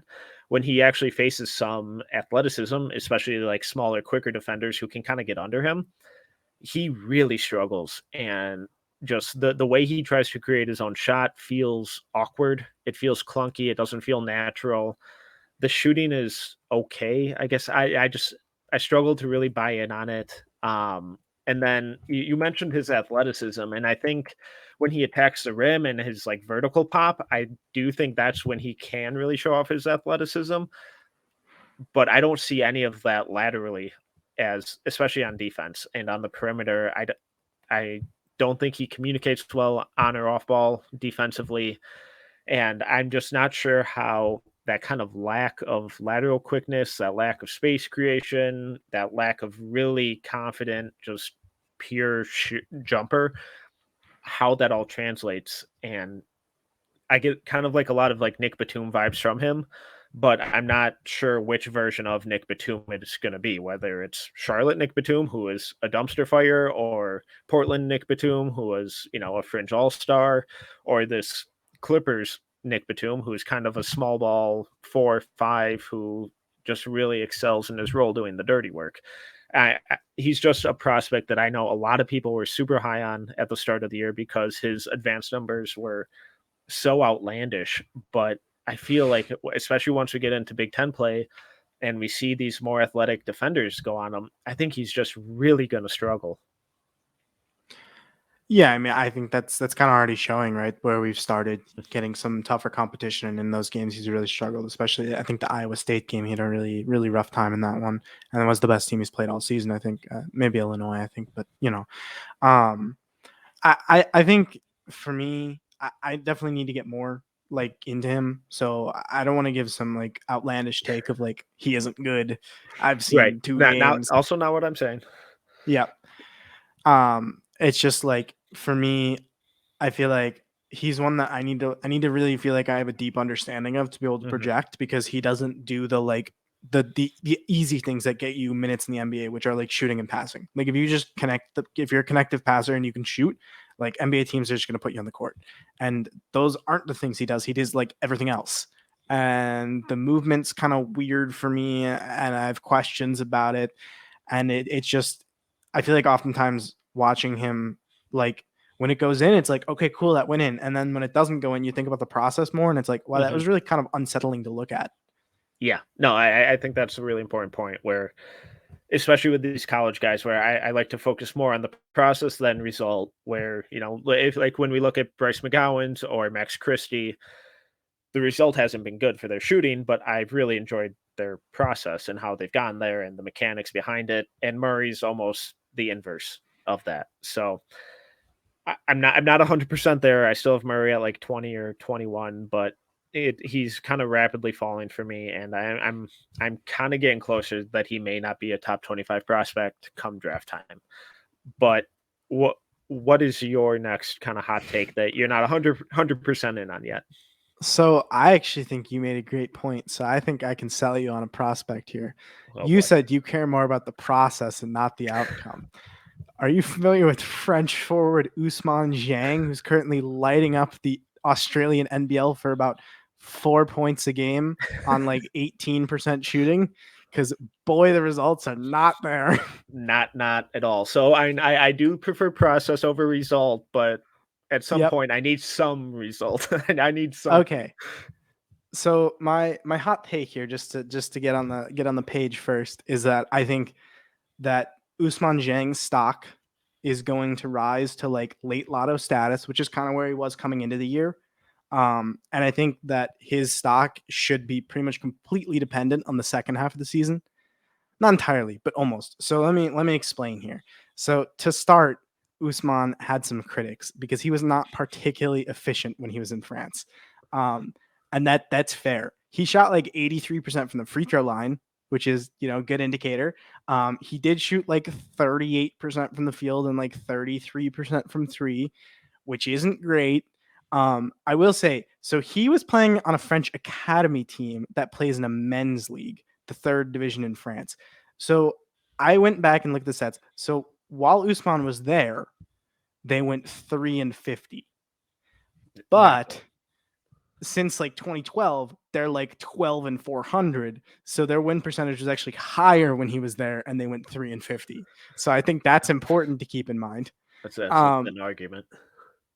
S1: When he actually faces some athleticism, especially like smaller, quicker defenders who can kind of get under him, he really struggles. And just the way he tries to create his own shot feels awkward. It feels clunky. It doesn't feel natural. The shooting is okay. I guess I struggled to really buy in on it. And then you mentioned his athleticism, and I think when he attacks the rim and his like vertical pop, I do think that's when he can really show off his athleticism. But I don't see any of that laterally, as especially on defense and on the perimeter. I don't think he communicates well on or off ball defensively, and I'm just not sure how that kind of lack of lateral quickness, that lack of space creation, that lack of really confident, just pure jumper, how that all translates. And I get kind of like a lot of like Nick Batum vibes from him, but I'm not sure which version of Nick Batum it's going to be, whether it's Charlotte Nick Batum, who is a dumpster fire, or Portland Nick Batum, who was, a fringe all-star, or this Clippers Nick Batum, who's kind of a small ball 4-5 who just really excels in his role doing the dirty work. He's just a prospect that I know a lot of people were super high on at the start of the year because his advanced numbers were so outlandish. But I feel like, especially once we get into Big Ten play and we see these more athletic defenders go on him, I think he's just really going to struggle.
S2: Yeah, I mean, I think that's kind of already showing, right? Where we've started getting some tougher competition, and in those games, he's really struggled. Especially, I think the Iowa State game, he had a really, really rough time in that one, and it was the best team he's played all season. I think maybe Illinois, I think, but um, I think for me, I definitely need to get more like into him. So I don't want to give some like outlandish take of like he isn't good. I've
S1: Right.
S2: seen two
S1: Now,
S2: games.
S1: also not what I'm saying.
S2: Yeah. It's just like for me, I feel like he's one that I need to really feel like I have a deep understanding of to be able to
S1: Hmm.
S2: project, because he doesn't do the like the easy things that get you minutes in the NBA, which are like shooting and passing. Like if you just if you're a connective passer and you can shoot, like NBA teams are just going to put you on the court, and those aren't the things he does. He does like everything else, and the movement's kind of weird for me, and I have questions about it, and it's just I feel like oftentimes watching him, like when it goes in, it's like, okay, cool, that went in. And then when it doesn't go in, you think about the process more, and it's like, wow, that
S1: Hmm.
S2: was really kind of unsettling to look at.
S1: Yeah, no, I think that's a really important point where, especially with these college guys, where I like to focus more on the process than result. Where, if like when we look at Bryce McGowan's or Max Christie, the result hasn't been good for their shooting, but I've really enjoyed their process and how they've gotten there and the mechanics behind it. And Murray's almost the inverse of that. So I'm not 100% there. I still have Murray at like 20 or 21, but he's kind of rapidly falling for me, and I'm kind of getting closer that he may not be a top 25 prospect come draft time. But what what is your next kind of hot take that you're not 100% in on yet?
S2: So I actually think you made a great point. So I think I can sell you on a prospect here.
S1: Oh
S2: You
S1: boy.
S2: said you care more about the process and not the outcome. Are you familiar with French forward Usman Dieng, who's currently lighting up the Australian NBL for about 4 points a game on like 18% shooting? Because boy, the results are not there.
S1: Not at all. So I do prefer process over result, but at some
S2: Yep.
S1: point I need some result. I need something.
S2: Okay. So my hot take here, just to get on the page first, is that I think that Usman Dieng's stock is going to rise to like late lotto status, which is kind of where he was coming into the year. And I think that his stock should be pretty much completely dependent on the second half of the season. Not entirely, but almost. So let me explain here. So to start, Usman had some critics because he was not particularly efficient when he was in France. Um, and that's fair. He shot like 83% from the free throw line, which is, good indicator. He did shoot like 38% from the field and like 33% from three, which isn't great. I will say, so he was playing on a French academy team that plays in a men's league, the third division in France. So I went back and looked at the stats. So while Usman was there, they went 3-50.
S1: Not
S2: But
S1: great.
S2: since like 2012, they're like 12-400. So their win percentage was actually higher when he was there, and they went 3-50. So I think that's important to keep in mind.
S1: That's
S2: Um,
S1: an argument.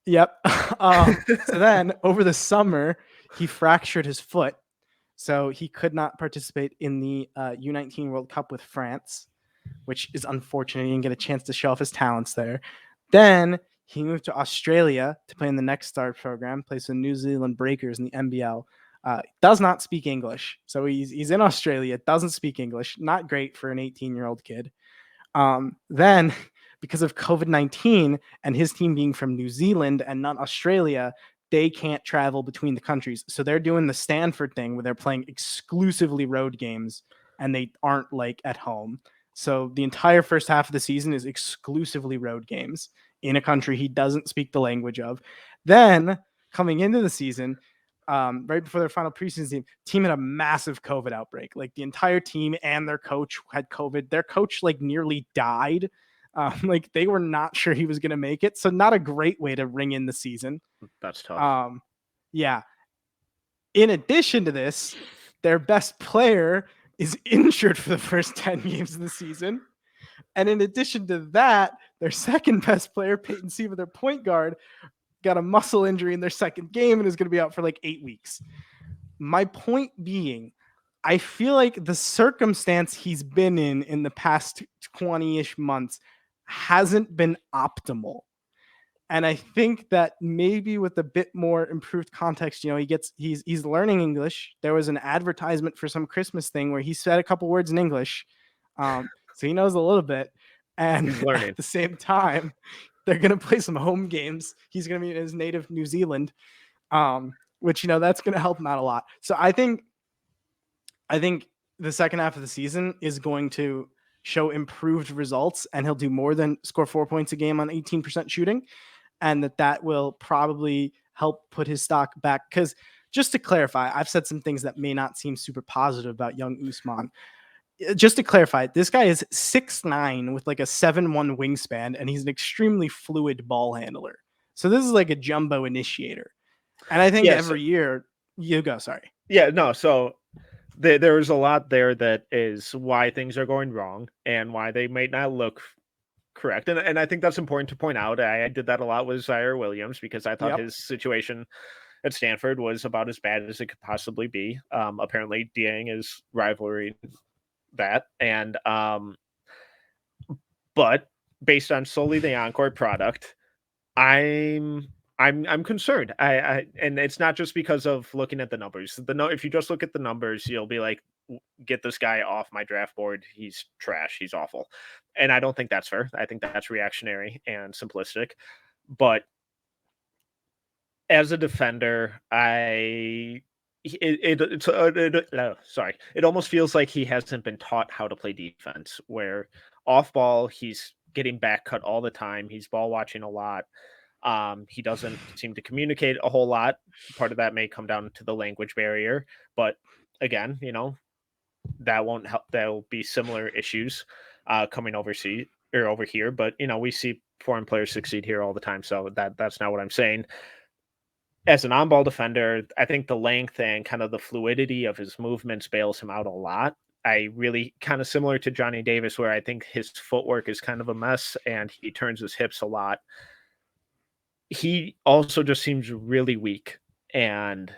S2: Yep. So then over the summer, he fractured his foot. So he could not participate in the U19 World Cup with France, which is unfortunate. He didn't get a chance to show off his talents there. Then he moved to Australia to play in the Next Star program, plays with New Zealand Breakers in the NBL. Does not speak English. So he's in Australia, doesn't speak English. Not great for an 18-year-old kid. Then, because of COVID-19 and his team being from New Zealand and not Australia, they can't travel between the countries. So they're doing the Stanford thing where they're playing exclusively road games and they aren't like at home. So the entire first half of the season is exclusively road games in a country he doesn't speak the language of. Then coming into the season, right before their final preseason team had a massive COVID outbreak. Like the entire team and their coach had COVID. Their coach like nearly died. Like they were not sure he was going to make it. So not a great way to ring in the season.
S1: That's tough.
S2: Um, yeah. In addition to this, their best player is injured for the first 10 games of the season. And in addition to that, their second best player, Peyton Siva, their point guard, got a muscle injury in their second game and is going to be out for like 8 weeks. My point being, I feel like the circumstance he's been in the past 20-ish months hasn't been optimal. And I think that maybe with a bit more improved context, he's learning English. There was an advertisement for some Christmas thing where he said a couple words in English. So he knows a little bit. And
S1: He's learning.
S2: at the same time, they're going to play some home games. He's going to be in his native New Zealand, which, that's going to help him out a lot. So I think the second half of the season is going to show improved results, and he'll do more than score 4 points a game on 18% shooting. And that will probably help put his stock back. Because just to clarify, I've said some things that may not seem super positive about young Ousmane. Just to clarify, this guy is 6'9" with like a 7'1" wingspan, and he's an extremely fluid ball handler. So this is like a jumbo initiator. And I think every year, you go, sorry.
S1: Yeah, no, so there's a lot there that is why things are going wrong and why they may not look correct. And I think that's important to point out. I did that a lot with Zaire Williams because I thought his situation at Stanford was about as bad as it could possibly be. Apparently, Dieng is rivalry that. And but based on solely the on-court product, I'm concerned. And it's not just because of looking at the numbers. If you just look at the numbers, you'll be like, get this guy off my draft board. He's trash. He's awful. And I don't think that's fair. I think that's reactionary and simplistic. But as a defender, it almost feels like he hasn't been taught how to play defense, where off ball, he's getting back cut all the time. He's ball watching a lot. He doesn't seem to communicate a whole lot. Part of that may come down to the language barrier, but again, that won't help. There'll be similar issues coming overseas or over here, but we see foreign players succeed here all the time. So that's not what I'm saying. As an on-ball defender, I think the length and kind of the fluidity of his movements bails him out a lot. I really kind of similar to Johnny Davis, where I think his footwork is kind of a mess and he turns his hips a lot. He also just seems really weak, and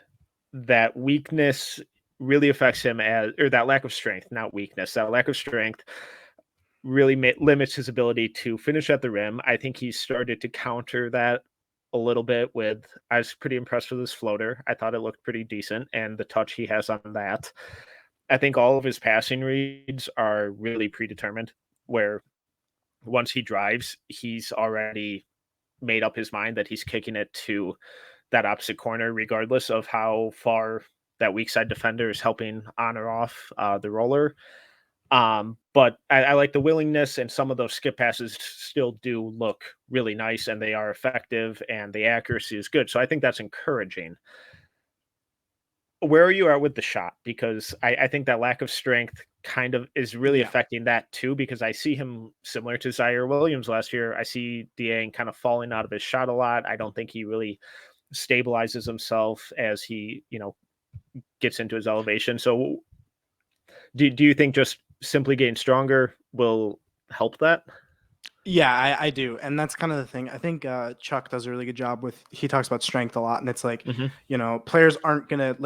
S1: that weakness really affects him or that lack of strength, not weakness, that lack of strength really limits his ability to finish at the rim. I think he started to counter that a little bit I was pretty impressed with his floater. I thought it looked pretty decent, and the touch he has on that. I think all of his passing reads are really predetermined, where once he drives, he's already made up his mind that he's kicking it to that opposite corner, regardless of how far that weak side defender is helping on or off the roller. But I like the willingness, and some of those skip passes still do look really nice, and they are effective, and the accuracy is good. So I think that's encouraging. Where are you at with the shot? Because I think that lack of strength kind of is really affecting that too, because I see him similar to Zaire Williams last year. I see Dieng kind of falling out of his shot a lot. I don't think he really stabilizes himself as he, gets into his elevation. So do you think just simply getting stronger will help that?
S2: Yeah, I do. And that's kind of the thing. I think Chuck does a really good job he talks about strength a lot. And it's like, players aren't going to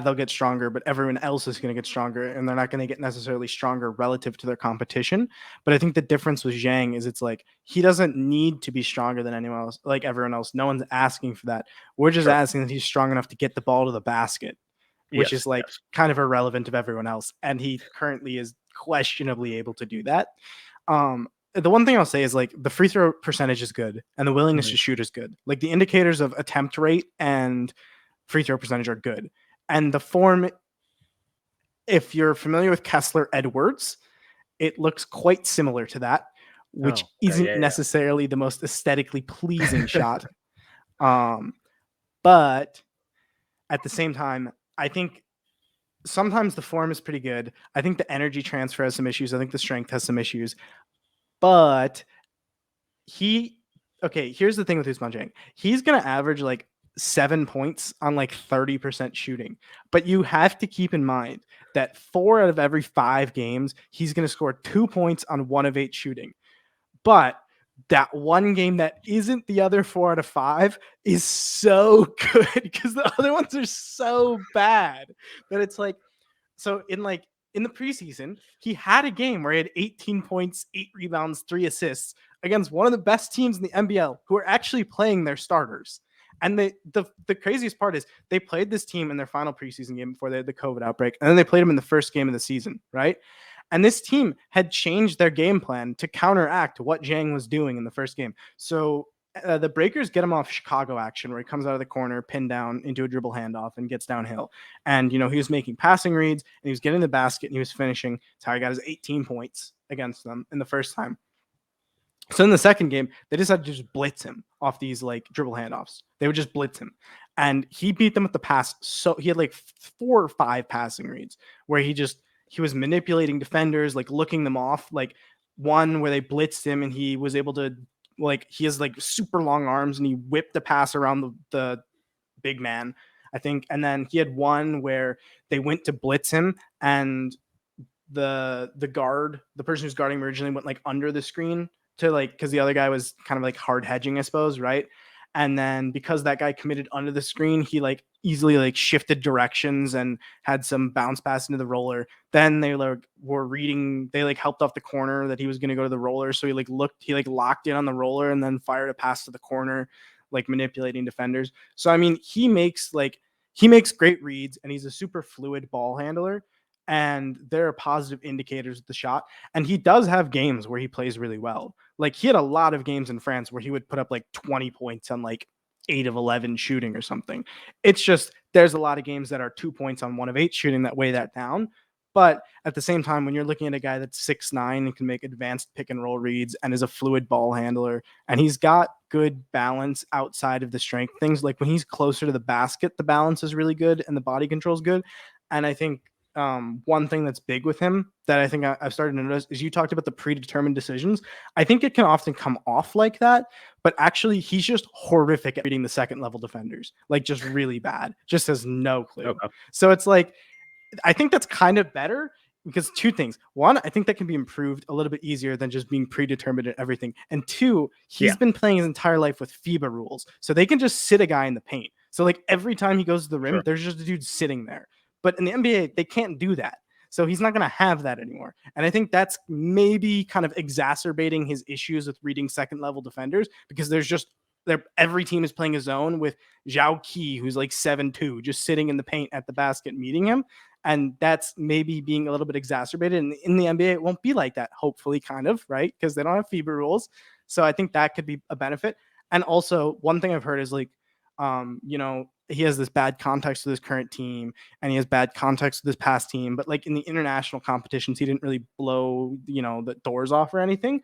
S2: they'll get stronger, but everyone else is going to get stronger, and they're not going to get necessarily stronger relative to their competition. But I think the difference with Dieng is it's like, he doesn't need to be stronger than anyone else, like everyone else. No one's asking for that. We're just asking that he's strong enough to get the ball to the basket, which is kind of irrelevant of everyone else. And he currently is questionably able to do that. The one thing I'll say is the free throw percentage is good, and the willingness to shoot is good. Like, the indicators of attempt rate and free throw percentage are good. And the form, if you're familiar with Kessler Edwards, it looks quite similar to that, which isn't necessarily the most aesthetically pleasing shot. But at the same time, I think sometimes the form is pretty good. I think the energy transfer has some issues. I think the strength has some issues. But here's the thing with Usman Dieng. He's going to average 7 points on 30% shooting. But you have to keep in mind that 4 out of every 5 games, he's going to score 2 points on 1 of 8 shooting. But that one game that isn't the other 4 out of 5 is so good, because the other ones are so bad that it's so in the preseason, he had a game where he had 18 points, 8 rebounds, 3 assists against one of the best teams in the NBL, who are actually playing their starters. And the craziest part is they played this team in their final preseason game before they had the COVID outbreak, and then they played them in the first game of the season, right? And this team had changed their game plan to counteract what Dieng was doing in the first game. So the Breakers get him off Chicago action, where he comes out of the corner, pinned down into a dribble handoff, and gets downhill. And, he was making passing reads, and he was getting the basket, and he was finishing. That's how he got his 18 points against them in the first time. So in the second game, they decided to just blitz him off these dribble handoffs. They would just blitz him. and he beat them with the pass. So he had like 4 or 5 passing reads where he was manipulating defenders, like looking them off. Like one where they blitzed him and he was able to, like, he has like super long arms and he whipped the pass around the big man, I think. And then he had one where they went to blitz him and the guard, the person who's guarding him originally, went like under the screen to, like, because the other guy was kind of like hard hedging, I suppose, right? And then because that guy committed under the screen, he like easily like shifted directions and had some bounce pass into the roller. Then they like were reading, they like helped off the corner that he was going to go to the roller, so he like locked in on the roller and then fired a pass to the corner, like manipulating defenders. So I mean, he makes great reads and he's a super fluid ball handler, and there are positive indicators of the shot. And he does have games where he plays really well. Like he had a lot of games in France where he would put up like 20 points on like 8 of 11 shooting or something. It's just there's a lot of games that are 2 points on 1 of 8 shooting that weigh that down. But at the same time, when you're looking at a guy that's 6'9" and can make advanced pick and roll reads and is a fluid ball handler, and he's got good balance outside of the strength things, like when he's closer to the basket, the balance is really good and the body control is good. And I think one thing that's big with him that I think I've started to notice is you talked about the predetermined decisions. I think it can often come off like that, but actually he's just horrific at reading the second level defenders, like just really bad, just has no clue.
S1: Okay.
S2: So it's like, I think that's kind of better because 2 things. One, I think that can be improved a little bit easier than just being predetermined at everything. And 2, he's been playing his entire life with FIBA rules. So they can just sit a guy in the paint. So like every time he goes to the rim,
S1: Sure.
S2: there's just a dude sitting there. But in the NBA, they can't do that. So he's not going to have that anymore. And I think that's maybe kind of exacerbating his issues with reading second level defenders, because every team is playing a zone with Zhao Qi, who's like 7'2", just sitting in the paint at the basket meeting him. And that's maybe being a little bit exacerbated. And in the NBA, it won't be like that, hopefully, kind of, right? Because they don't have FIBA rules. So I think that could be a benefit. And also, one thing I've heard is like, he has this bad context with his current team and he has bad context with his past team. But like in the international competitions, he didn't really blow, the doors off or anything.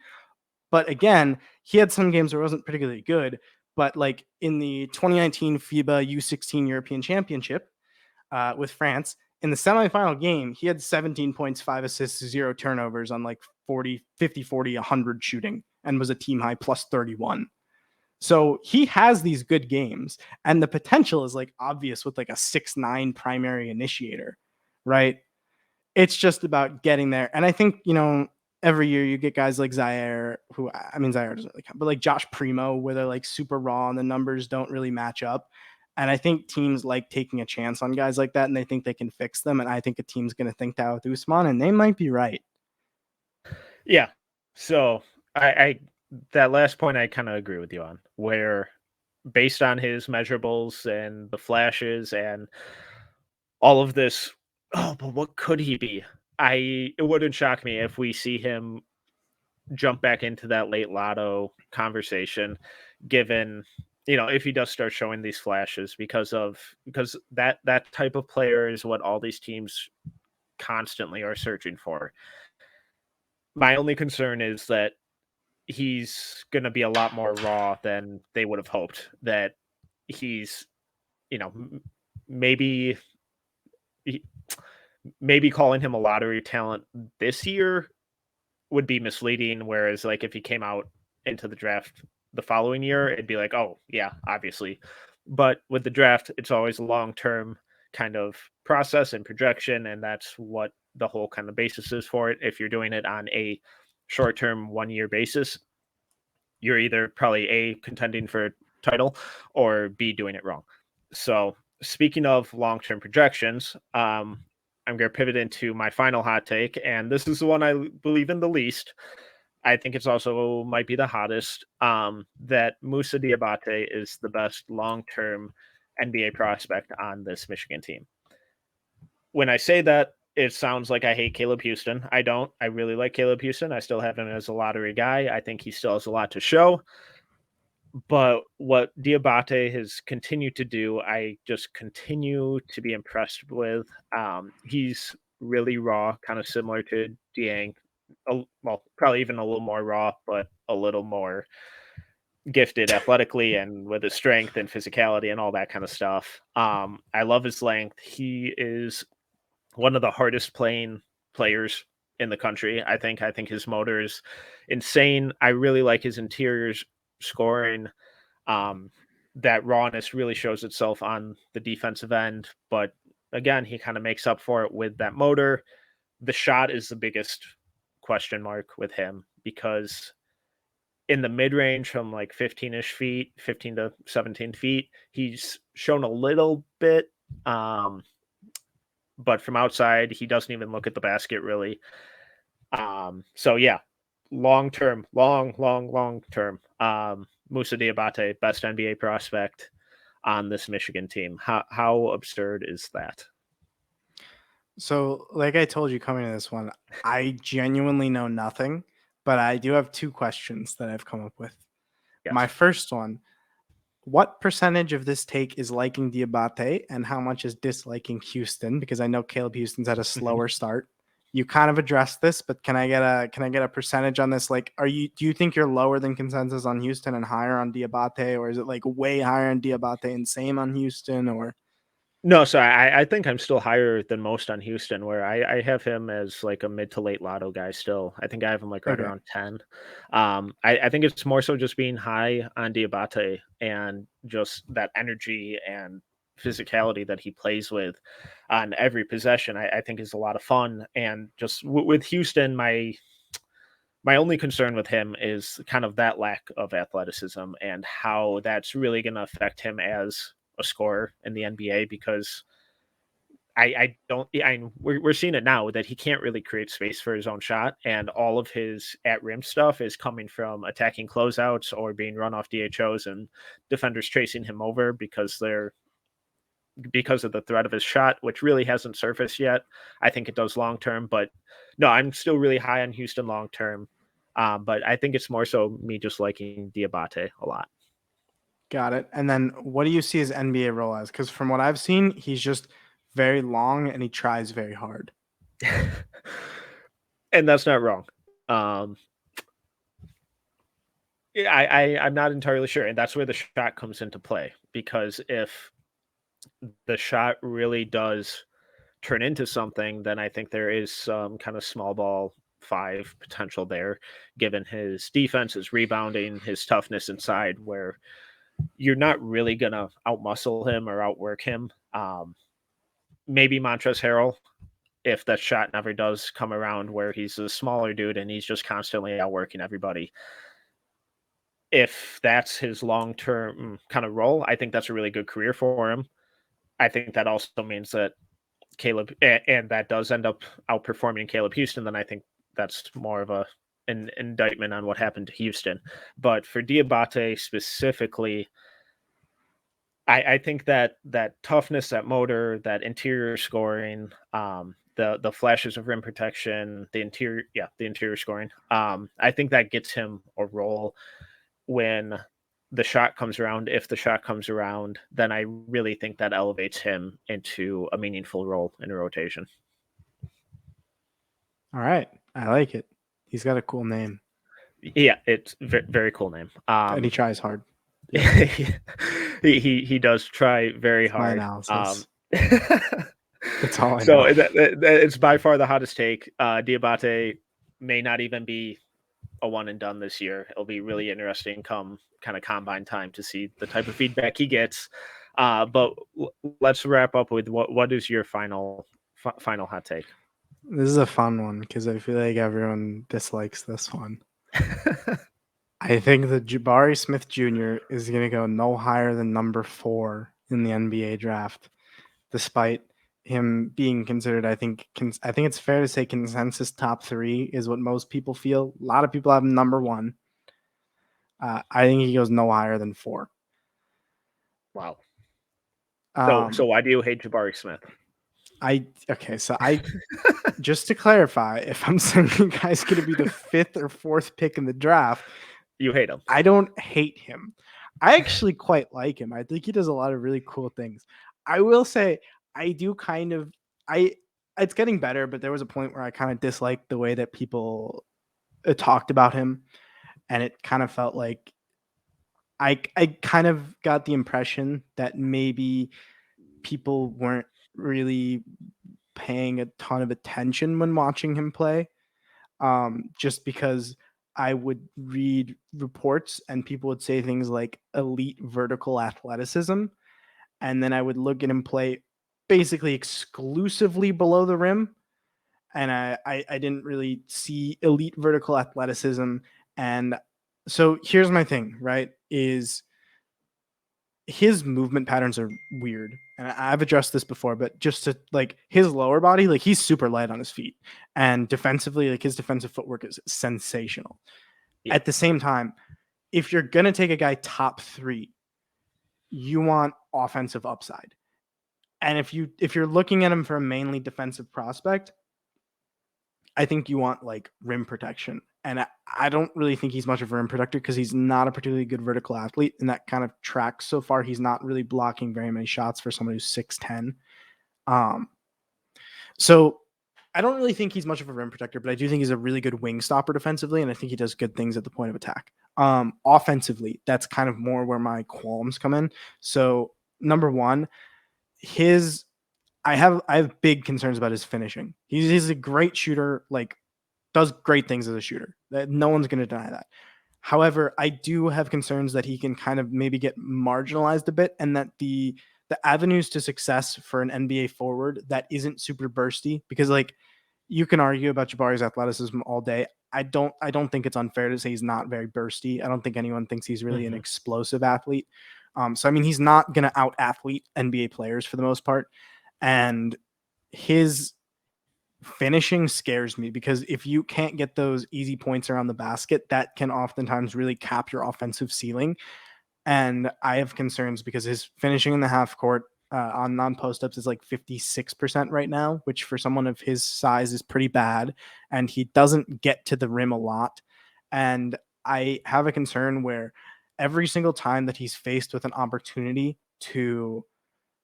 S2: But again, he had some games where it wasn't particularly good. But like in the 2019 FIBA U16 European Championship with France, in the semifinal game, he had 17 points, 5 assists, 0 turnovers on like 50, 40, 100 shooting, and was a team high plus 31. So he has these good games, and the potential is like obvious with like a 6'9" primary initiator, right? It's just about getting there. And I think, every year you get guys like Zaire, who, I mean, Zaire doesn't really count, but like Josh Primo, where they're like super raw and the numbers don't really match up. And I think teams like taking a chance on guys like that, and they think they can fix them. And I think a team's going to think that with Ousmane, and they might be right.
S1: Yeah. So I that last point I kind of agree with you on, where based on his measurables and the flashes and all of this, oh, but what could he be? It wouldn't shock me if we see him jump back into that late lotto conversation, given if he does start showing these flashes, because that type of player is what all these teams constantly are searching for. My only concern is that he's going to be a lot more raw than they would have hoped. That he's, maybe maybe calling him a lottery talent this year would be misleading. Whereas, like, if he came out into the draft the following year, it'd be like, oh yeah, obviously. But with the draft, it's always a long term kind of process and projection, and that's what the whole kind of basis is for it. If you're doing it on a short term 1 year basis, you're either probably A, contending for a title, or B, doing it wrong. So speaking of long term projections, I'm going to pivot into my final hot take, and this is the one I believe in the least. I think it's also might be the hottest. That Musa Diabate is the best long term NBA prospect on this Michigan team. When I say that, it sounds like I hate Caleb Houston. I don't. I really like Caleb Houston. I still have him as a lottery guy. I think he still has a lot to show. But what Diabate has continued to do, I just continue to be impressed with. He's really raw, kind of similar to Dieng. Well, probably even a little more raw, but a little more, gifted athletically and with his strength and physicality and all that kind of stuff. I love his length. He is one of the hardest playing players in the country. I think his motor is insane. I really like his interiors scoring. Um, that rawness really shows itself on the defensive end, but again, he kind of makes up for it with that motor. The shot is the biggest question mark with him because in the mid range from like 15-ish feet, 15 to 17 feet, he's shown a little bit. But from outside, he doesn't even look at the basket really. So yeah, long term, long term. Musa Diabate, best NBA prospect on this Michigan team. How absurd is that?
S2: So, like I told you coming to this one, I genuinely know nothing, but I do have two questions that I've come up with. My
S1: Yes.
S2: first one, what percentage of this take is liking Diabate and how much is disliking Houston? Because I know Caleb Houston's had a
S1: Mhm.
S2: slower start. You kind of addressed this, but can I get a percentage on this? Like, do you think you're lower than consensus on Houston and higher on Diabate, or is it like way higher on Diabate and same on Houston? Or
S1: No, so I think I'm still higher than most on Houston, where I have him as like a mid to late lotto guy still. I think I have him like right
S2: okay,
S1: around 10. I think it's more so just being high on Diabate and just that energy and physicality that he plays with on every possession. I think is a lot of fun. And just with Houston, my only concern with him is kind of that lack of athleticism and how that's really going to affect him as a scorer in the NBA because I don't we're seeing it now that he can't really create space for his own shot and all of his at rim stuff is coming from attacking closeouts or being run off DHOs and defenders chasing him over because of the threat of his shot, which really hasn't surfaced yet. I think it does long term, but no, I'm still really high on Houston long term. But I think it's more so me just liking Diabate a lot.
S2: got it. And then what do you see his NBA role as? Because from what I've seen, he's just very long and he tries very hard.
S1: And that's not wrong. Um, yeah, I'm not entirely sure, and that's where the shot comes into play because if the shot really does turn into something, then I think there is some kind of small ball five potential there, given his defense, his rebounding, his toughness inside, where you're not really gonna outmuscle him or outwork him. Maybe Montrezl Harrell, if that shot never does come around, where he's a smaller dude and he's just constantly outworking everybody. If that's his long term kind of role, I think that's a really good career for him. I think that also means that Caleb, and that does end up outperforming Caleb Houston, then I think that's more of an indictment on what happened to Houston. But for Diabate specifically, I think that toughness, that motor, that interior scoring, the flashes of rim protection, the interior scoring, I think that gets him a role when the shot comes around. If the shot comes around, then I really think that elevates him into a meaningful role in a rotation.
S2: All right. I like it. He's got a cool name
S1: Yeah, it's very cool name.
S2: and he tries hard. Yep.
S1: He does try very
S2: That's my
S1: hard.
S2: analysis. That's all I know.
S1: So it's by far the hottest take. Diabate may not even be a one and done this year. It'll be really interesting come kind of combine time to see the type of feedback he gets. But let's wrap up with what is your final hot take?
S2: This is a fun one because I feel like everyone dislikes this one. I think that Jabari Smith Jr. is going to go no higher than number 4 in the NBA draft, despite him being considered. I think it's fair to say consensus top 3 is what most people feel. A lot of people have him number 1. I think he goes no higher than 4.
S1: Wow. So why do you hate Jabari Smith?
S2: So just to clarify, if I'm saying the guy's going to be the 5th or 4th pick in the draft,
S1: You hate him.
S2: I don't hate him. I actually quite like him. I think he does a lot of really cool things. I will say I do kind of it's getting better, but there was a point where I kind of disliked the way that people talked about him, and it kind of felt like I kind of got the impression that maybe people weren't really paying a ton of attention when watching him play, just because I would read reports and people would say things like elite vertical athleticism, and then I would look at him play basically exclusively below the rim, and I didn't really see elite vertical athleticism. And so here's my thing, right? Is his movement patterns are weird. And I've addressed this before, but just to like his lower body, like he's super light on his feet. And defensively, like his defensive footwork is sensational.
S1: Yeah.
S2: At the same time, if you're gonna take a guy top 3, you want offensive upside. And if you're looking at him for a mainly defensive prospect, I think you want like rim protection. And I don't really think he's much of a rim protector because he's not a particularly good vertical athlete. And that kind of tracks so far. He's not really blocking very many shots for someone who's 6'10. Um, so I don't really think he's much of a rim protector, but I do think he's a really good wing stopper defensively. And I think he does good things at the point of attack. Offensively, that's kind of more where my qualms come in. So, number one, his I have big concerns about his finishing. He's a great shooter, like does great things as a shooter. No one's going to deny that. However, I do have concerns that he can kind of maybe get marginalized a bit, and that the avenues to success for an NBA forward that isn't super bursty, because like you can argue about Jabari's athleticism all day. I don't think it's unfair to say he's not very bursty. I don't think anyone thinks he's really an
S1: Mm-hmm.
S2: explosive athlete. So I mean, he's not going to out athlete NBA players for the most part, and his finishing scares me because if you can't get those easy points around the basket, that can oftentimes really cap your offensive ceiling. And I have concerns because his finishing in the half court on non post ups is like 56% right now, which for someone of his size is pretty bad. And he doesn't get to the rim a lot. And I have a concern where every single time that he's faced with an opportunity to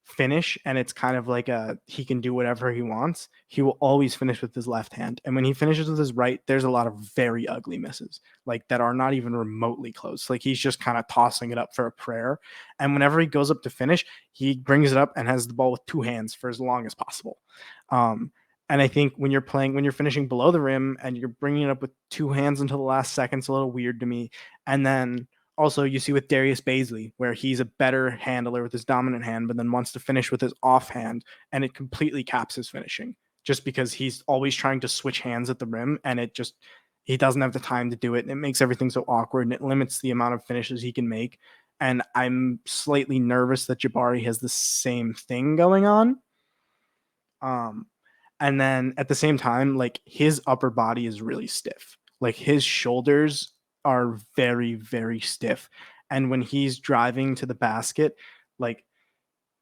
S2: finish, and it's kind of like a he can do whatever he wants, he will always finish with his left hand. And when he finishes with his right, there's a lot of very ugly misses, like that are not even remotely close. Like he's just kind of tossing it up for a prayer. And whenever he goes up to finish, he brings it up and has the ball with two hands for as long as possible. And I think when you're finishing below the rim and you're bringing it up with two hands until the last second, it's a little weird to me. And then also, you see with Darius Baisley, where he's a better handler with his dominant hand, but then wants to finish with his offhand, and it completely caps his finishing just because he's always trying to switch hands at the rim, and he doesn't have the time to do it, and it makes everything so awkward, and it limits the amount of finishes he can make. And I'm slightly nervous that Jabari has the same thing going on. Um, and then at the same time, like his upper body is really stiff. Like his shoulders are very, very stiff. And when he's driving to the basket, like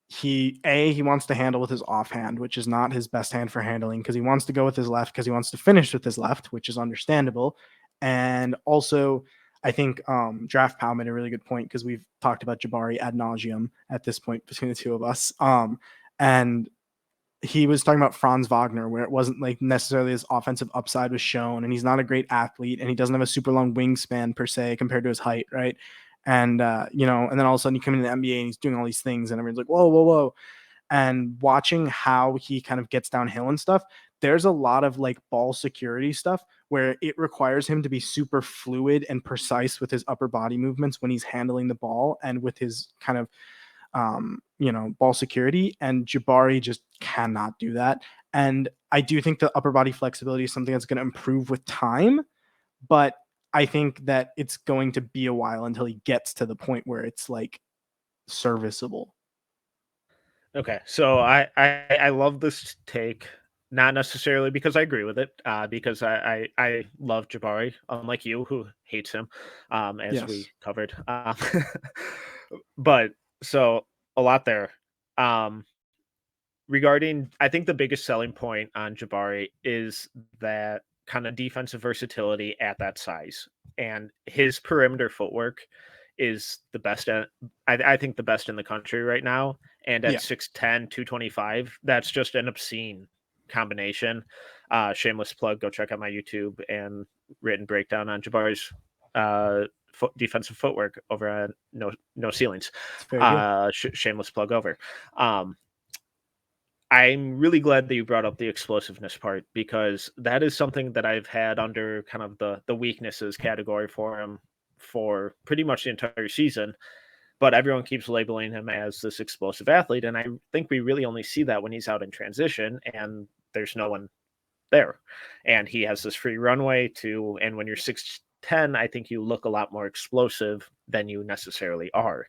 S2: he wants to handle with his offhand, which is not his best hand for handling because he wants to go with his left because he wants to finish with his left, which is understandable. And also, I think Draft Pal made a really good point because we've talked about Jabari ad nauseum at this point between the two of us. And he was talking about Franz Wagner, where it wasn't like necessarily his offensive upside was shown, and he's not a great athlete, and he doesn't have a super long wingspan per se compared to his height, right? And and then all of a sudden you come into the NBA and he's doing all these things, and everyone's like, whoa, whoa, whoa. And watching how he kind of gets downhill and stuff, there's a lot of like ball security stuff where it requires him to be super fluid and precise with his upper body movements when he's handling the ball and with his kind of ball security, and Jabari just cannot do that. And I do think the upper body flexibility is something that's going to improve with time, but I think that it's going to be a while until he gets to the point where it's like serviceable.
S1: Okay, so I love this take, not necessarily because I agree with it, because I love Jabari, unlike you who hates him, as we
S2: Yes.
S1: covered. But so a lot there. Um, Regarding, I think the biggest selling point on Jabari is that kind of defensive versatility at that size, and his perimeter footwork is the best I think the best in the country right now. And at
S2: Yeah.
S1: 6'10", 225, that's just an obscene combination. Shameless plug, go check out my YouTube and written breakdown on Jabari's defensive footwork over on No Ceilings.
S2: It's very good.
S1: Shameless plug over. I'm really glad that you brought up the explosiveness part, because that is something that I've had under kind of the weaknesses category for him for pretty much the entire season. But everyone keeps labeling him as this explosive athlete, and I think we really only see that when he's out in transition and there's no one there, and he has this free runway to. And when you're 6'10", I think you look a lot more explosive than you necessarily are.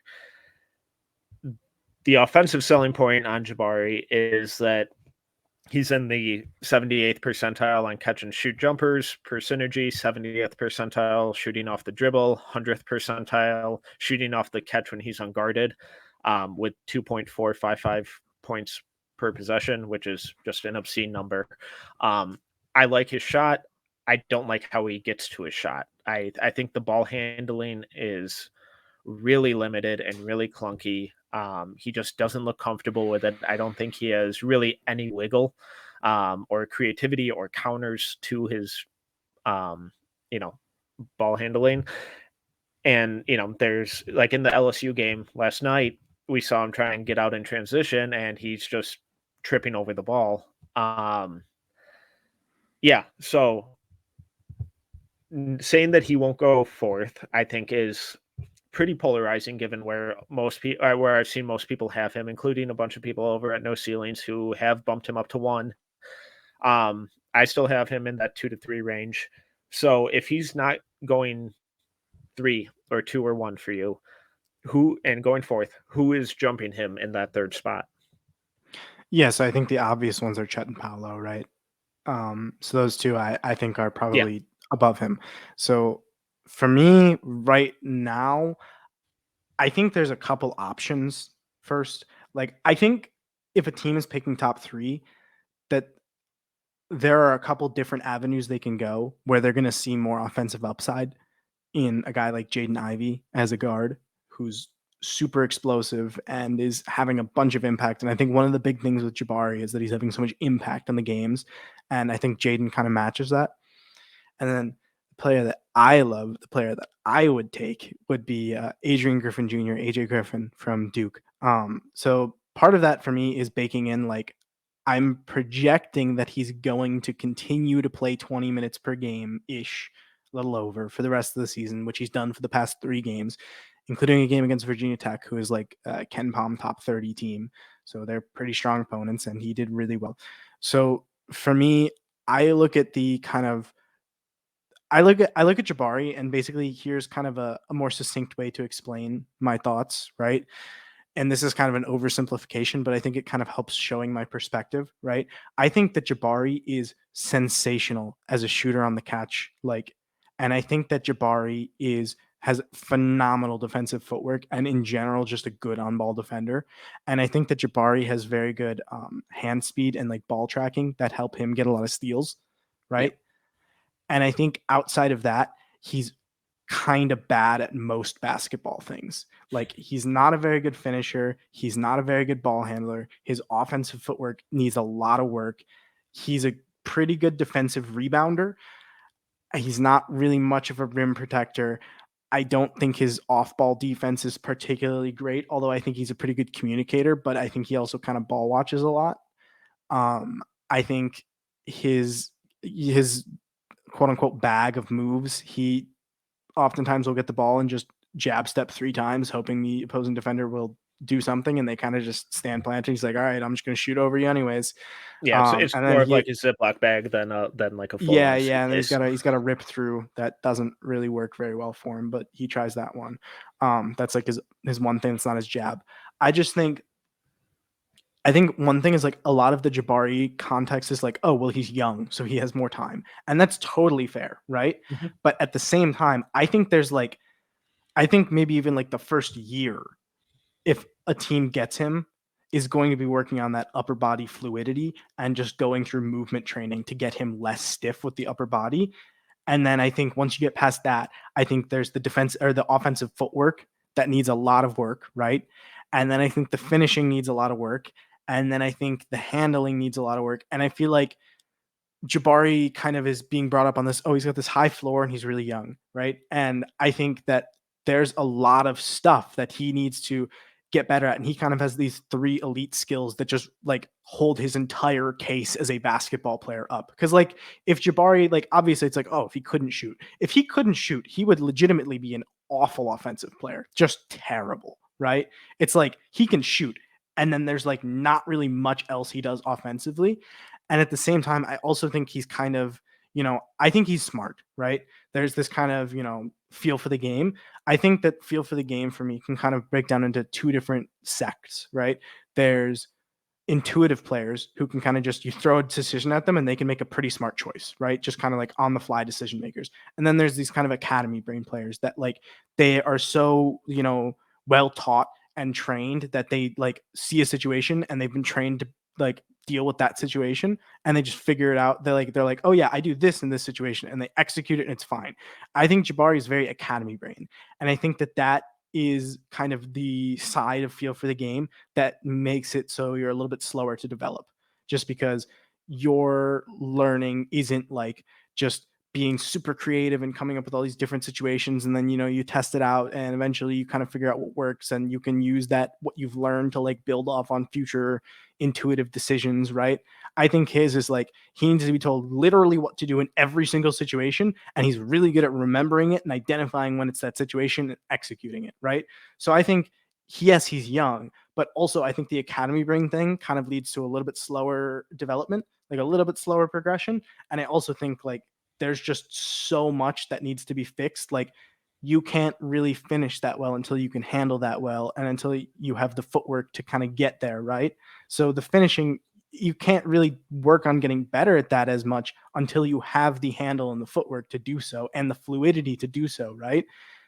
S1: The offensive selling point on Jabari is that he's in the 78th percentile on catch and shoot jumpers per synergy, 70th percentile shooting off the dribble, 100th percentile shooting off the catch when he's unguarded, with 2.455 points per possession, which is just an obscene number. I like his shot. I don't like how he gets to his shot. I think the ball handling is really limited and really clunky. He just doesn't look comfortable with it. I don't think he has really any wiggle or creativity or counters to his, ball handling. And, there's like in the LSU game last night, we saw him try and get out in transition and he's just tripping over the ball. So saying that he won't go fourth, I think, is pretty polarizing, given where where I've seen most people have him, including a bunch of people over at No Ceilings who have bumped him up to 1. I still have him in that 2 to 3 range. So if he's not going 3 or 2 or 1 for you, and going fourth, who is jumping him in that third spot?
S2: Yes, I think the obvious ones are Chet and Paolo, right? So those two I think are probably above him. So for me right now, I think there's a couple options first. Like, I think if a team is picking top 3, that there are a couple different avenues they can go where they're going to see more offensive upside in a guy like Jaden Ivey as a guard who's super explosive and is having a bunch of impact. And I think one of the big things with Jabari is that he's having so much impact on the games. And I think Jaden kind of matches that. And then the player that I love, the player that I would take would be Adrian Griffin Jr., AJ Griffin from Duke. So part of that for me is baking in, like, I'm projecting that he's going to continue to play 20 minutes per game-ish, a little over, for the rest of the season, which he's done for the past 3 games, including a game against Virginia Tech, who is like Ken Palm top 30 team. So they're pretty strong opponents, and he did really well. So for me, I look at the kind of I look at Jabari, and basically here's kind of a more succinct way to explain my thoughts, right? And this is kind of an oversimplification, but I think it kind of helps showing my perspective, right? I think that Jabari is sensational as a shooter on the catch, and I think that Jabari has phenomenal defensive footwork and in general just a good on-ball defender. And I think that Jabari has very good hand speed and like ball tracking that help him get a lot of steals, right?
S1: Yep.
S2: And I think outside of that, he's kind of bad at most basketball things. Like, he's not a very good finisher. He's not a very good ball handler. His offensive footwork needs a lot of work. He's a pretty good defensive rebounder. He's not really much of a rim protector. I don't think his off-ball defense is particularly great, although I think he's a pretty good communicator, but I think he also kind of ball watches a lot. I think his quote unquote bag of moves, he oftentimes will get the ball and just jab step 3 times, hoping the opposing defender will do something, and they kind of just stand planted. He's like, all right, I'm just going to shoot over you anyways.
S1: Yeah, it's
S2: and
S1: more
S2: then
S1: of like a Ziploc bag than like a full
S2: yeah,
S1: on
S2: and then
S1: suitcase.
S2: he's got a rip through that doesn't really work very well for him, but he tries that one. That's like his one thing that's not his jab. I think one thing is, like, a lot of the Jabari context is like, oh, well, he's young, so he has more time. And that's totally fair, right?
S1: Mm-hmm.
S2: But at the same time, I think maybe even like the first year, if a team gets him, is going to be working on that upper body fluidity and just going through movement training to get him less stiff with the upper body. And then I think once you get past that, I think there's the defense or the offensive footwork that needs a lot of work, right? And then I think the finishing needs a lot of work. And then I think the handling needs a lot of work. And I feel like Jabari kind of is being brought up on this. Oh, he's got this high floor and he's really young, right? And I think that there's a lot of stuff that he needs to get better at. And he kind of has these 3 elite skills that just like hold his entire case as a basketball player up. Because like if Jabari, like obviously it's like, oh, if he couldn't shoot, he would legitimately be an awful offensive player, just terrible, right? It's like he can shoot. And then there's like not really much else he does offensively. And at the same time, I also think he's kind of, I think he's smart, right? There's this kind of, feel for the game. I think that feel for the game for me can kind of break down into 2 different sects, right? There's intuitive players who can kind of just, you throw a decision at them and they can make a pretty smart choice, right? Just kind of like on the fly decision makers. And then there's these kind of academy brain players that like they are so, well taught and trained that they like see a situation and they've been trained to like deal with that situation and they just figure it out. They're like, oh yeah, I do this in this situation and they execute it and it's fine. I think Jabari is very academy brain. And I think that is kind of the side of feel for the game that makes it so you're a little bit slower to develop just because your learning isn't like just being super creative and coming up with all these different situations and then you test it out and eventually you kind of figure out what works and you can use that what you've learned to like build off on future intuitive decisions, right? I think his is like he needs to be told literally what to do in every single situation and he's really good at remembering it and identifying when it's that situation and executing it, right? So I think yes, he's young, but also I think the academy brain thing kind of leads to a little bit slower development, like a little bit slower progression. And I also think like there's just so much that needs to be fixed. Like you can't really finish that well until you can handle that well and until you have the footwork to kind of get there, right? So the finishing, you can't really work on getting better at that as much until you have the handle and the footwork to do so and the fluidity to do so, right?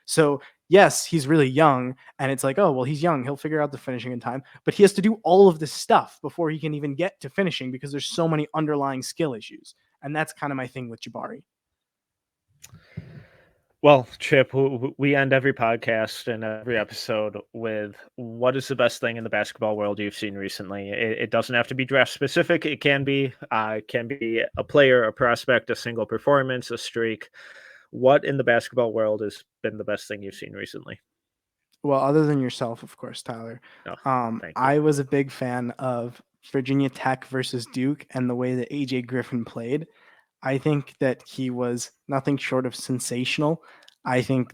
S2: So yes, he's really young and it's like, oh, well, he's young, he'll figure out the finishing in time, but he has to do all of this stuff before he can even get to finishing because there's so many underlying skill issues. And that's kind of my thing with Jabari.
S1: Well, Chip, we end every podcast and every episode with what is the best thing in the basketball world you've seen recently? It doesn't have to be draft specific. It can be a player, a prospect, a single performance, a streak. What in the basketball world has been the best thing you've seen recently?
S2: Well, other than yourself, of course, Tyler,
S1: Oh, thank you.
S2: I was a big fan of Virginia Tech versus Duke and the way that AJ Griffin played. I think that he was nothing short of sensational. I think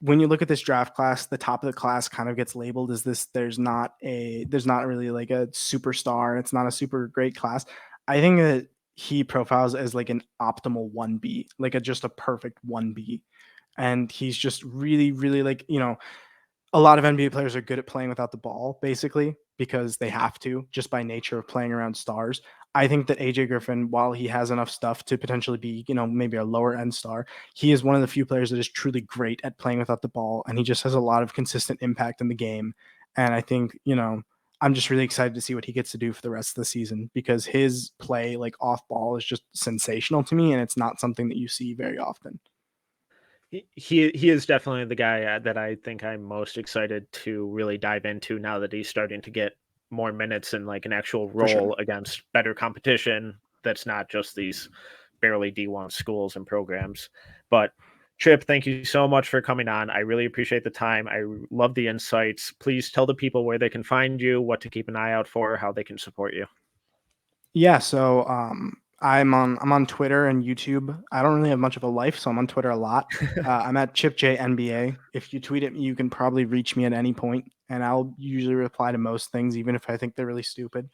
S2: when you look at this draft class, the top of the class kind of gets labeled as this. There's not really like a superstar. It's not a super great class. I think that he profiles as like an optimal 1B, like just a perfect 1B. And he's just really, really like, a lot of NBA players are good at playing without the ball, basically, because they have to just by nature of playing around stars. I think that AJ Griffin, while he has enough stuff to potentially be, maybe a lower end star, he is one of the few players that is truly great at playing without the ball. And he just has a lot of consistent impact in the game. And I think, I'm just really excited to see what he gets to do for the rest of the season because his play, like off ball, is just sensational to me. And it's not something that you see very often.
S1: He is definitely the guy that I think I'm most excited to really dive into now that he's starting to get more minutes and like an actual
S2: For sure.
S1: role against better competition that's not just these barely D1 schools and programs. But Chip, thank you so much for coming on. I really appreciate the time. I love the insights. Please tell the people where they can find you, what to keep an eye out for, how they can support you.
S2: Yeah, so I'm on Twitter and YouTube. I don't really have much of a life, so I'm on Twitter a lot. I'm at ChipJNBA. If you tweet at me, you can probably reach me at any point, and I'll usually reply to most things, even if I think they're really stupid.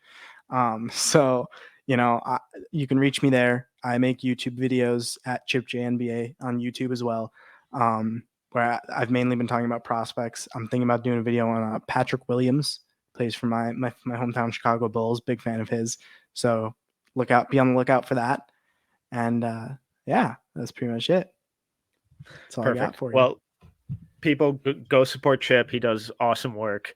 S2: So you can reach me there. I make YouTube videos at ChipJNBA on YouTube as well, where I've mainly been talking about prospects. I'm thinking about doing a video on Patrick Williams, plays for my hometown Chicago Bulls. Big fan of his. So be on the lookout for that. And yeah, that's pretty much it. That's all I got
S1: Perfect.
S2: for you.
S1: Well, people go support Chip. He does awesome work.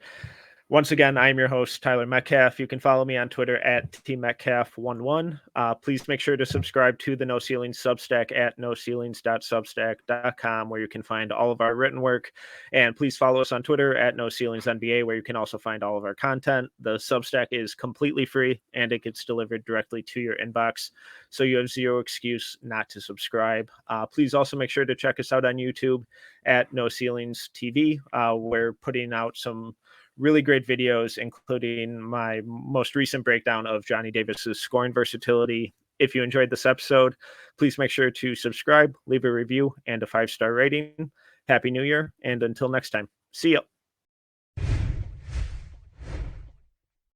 S1: Once again, I'm your host, Tyler Metcalf. You can follow me on Twitter at tmetcalf11. Please make sure to subscribe to the No Ceilings Substack at noceilings.substack.com, where you can find all of our written work. And please follow us on Twitter at No Ceilings NBA, where you can also find all of our content. The Substack is completely free, and it gets delivered directly to your inbox, so you have zero excuse not to subscribe. Please also make sure to check us out on YouTube at No Ceilings TV. We're putting out some really great videos, including my most recent breakdown of Johnny Davis's scoring versatility. If you enjoyed this episode, please make sure to subscribe, leave a review, and a 5-star rating. Happy New Year, and until next time, see you.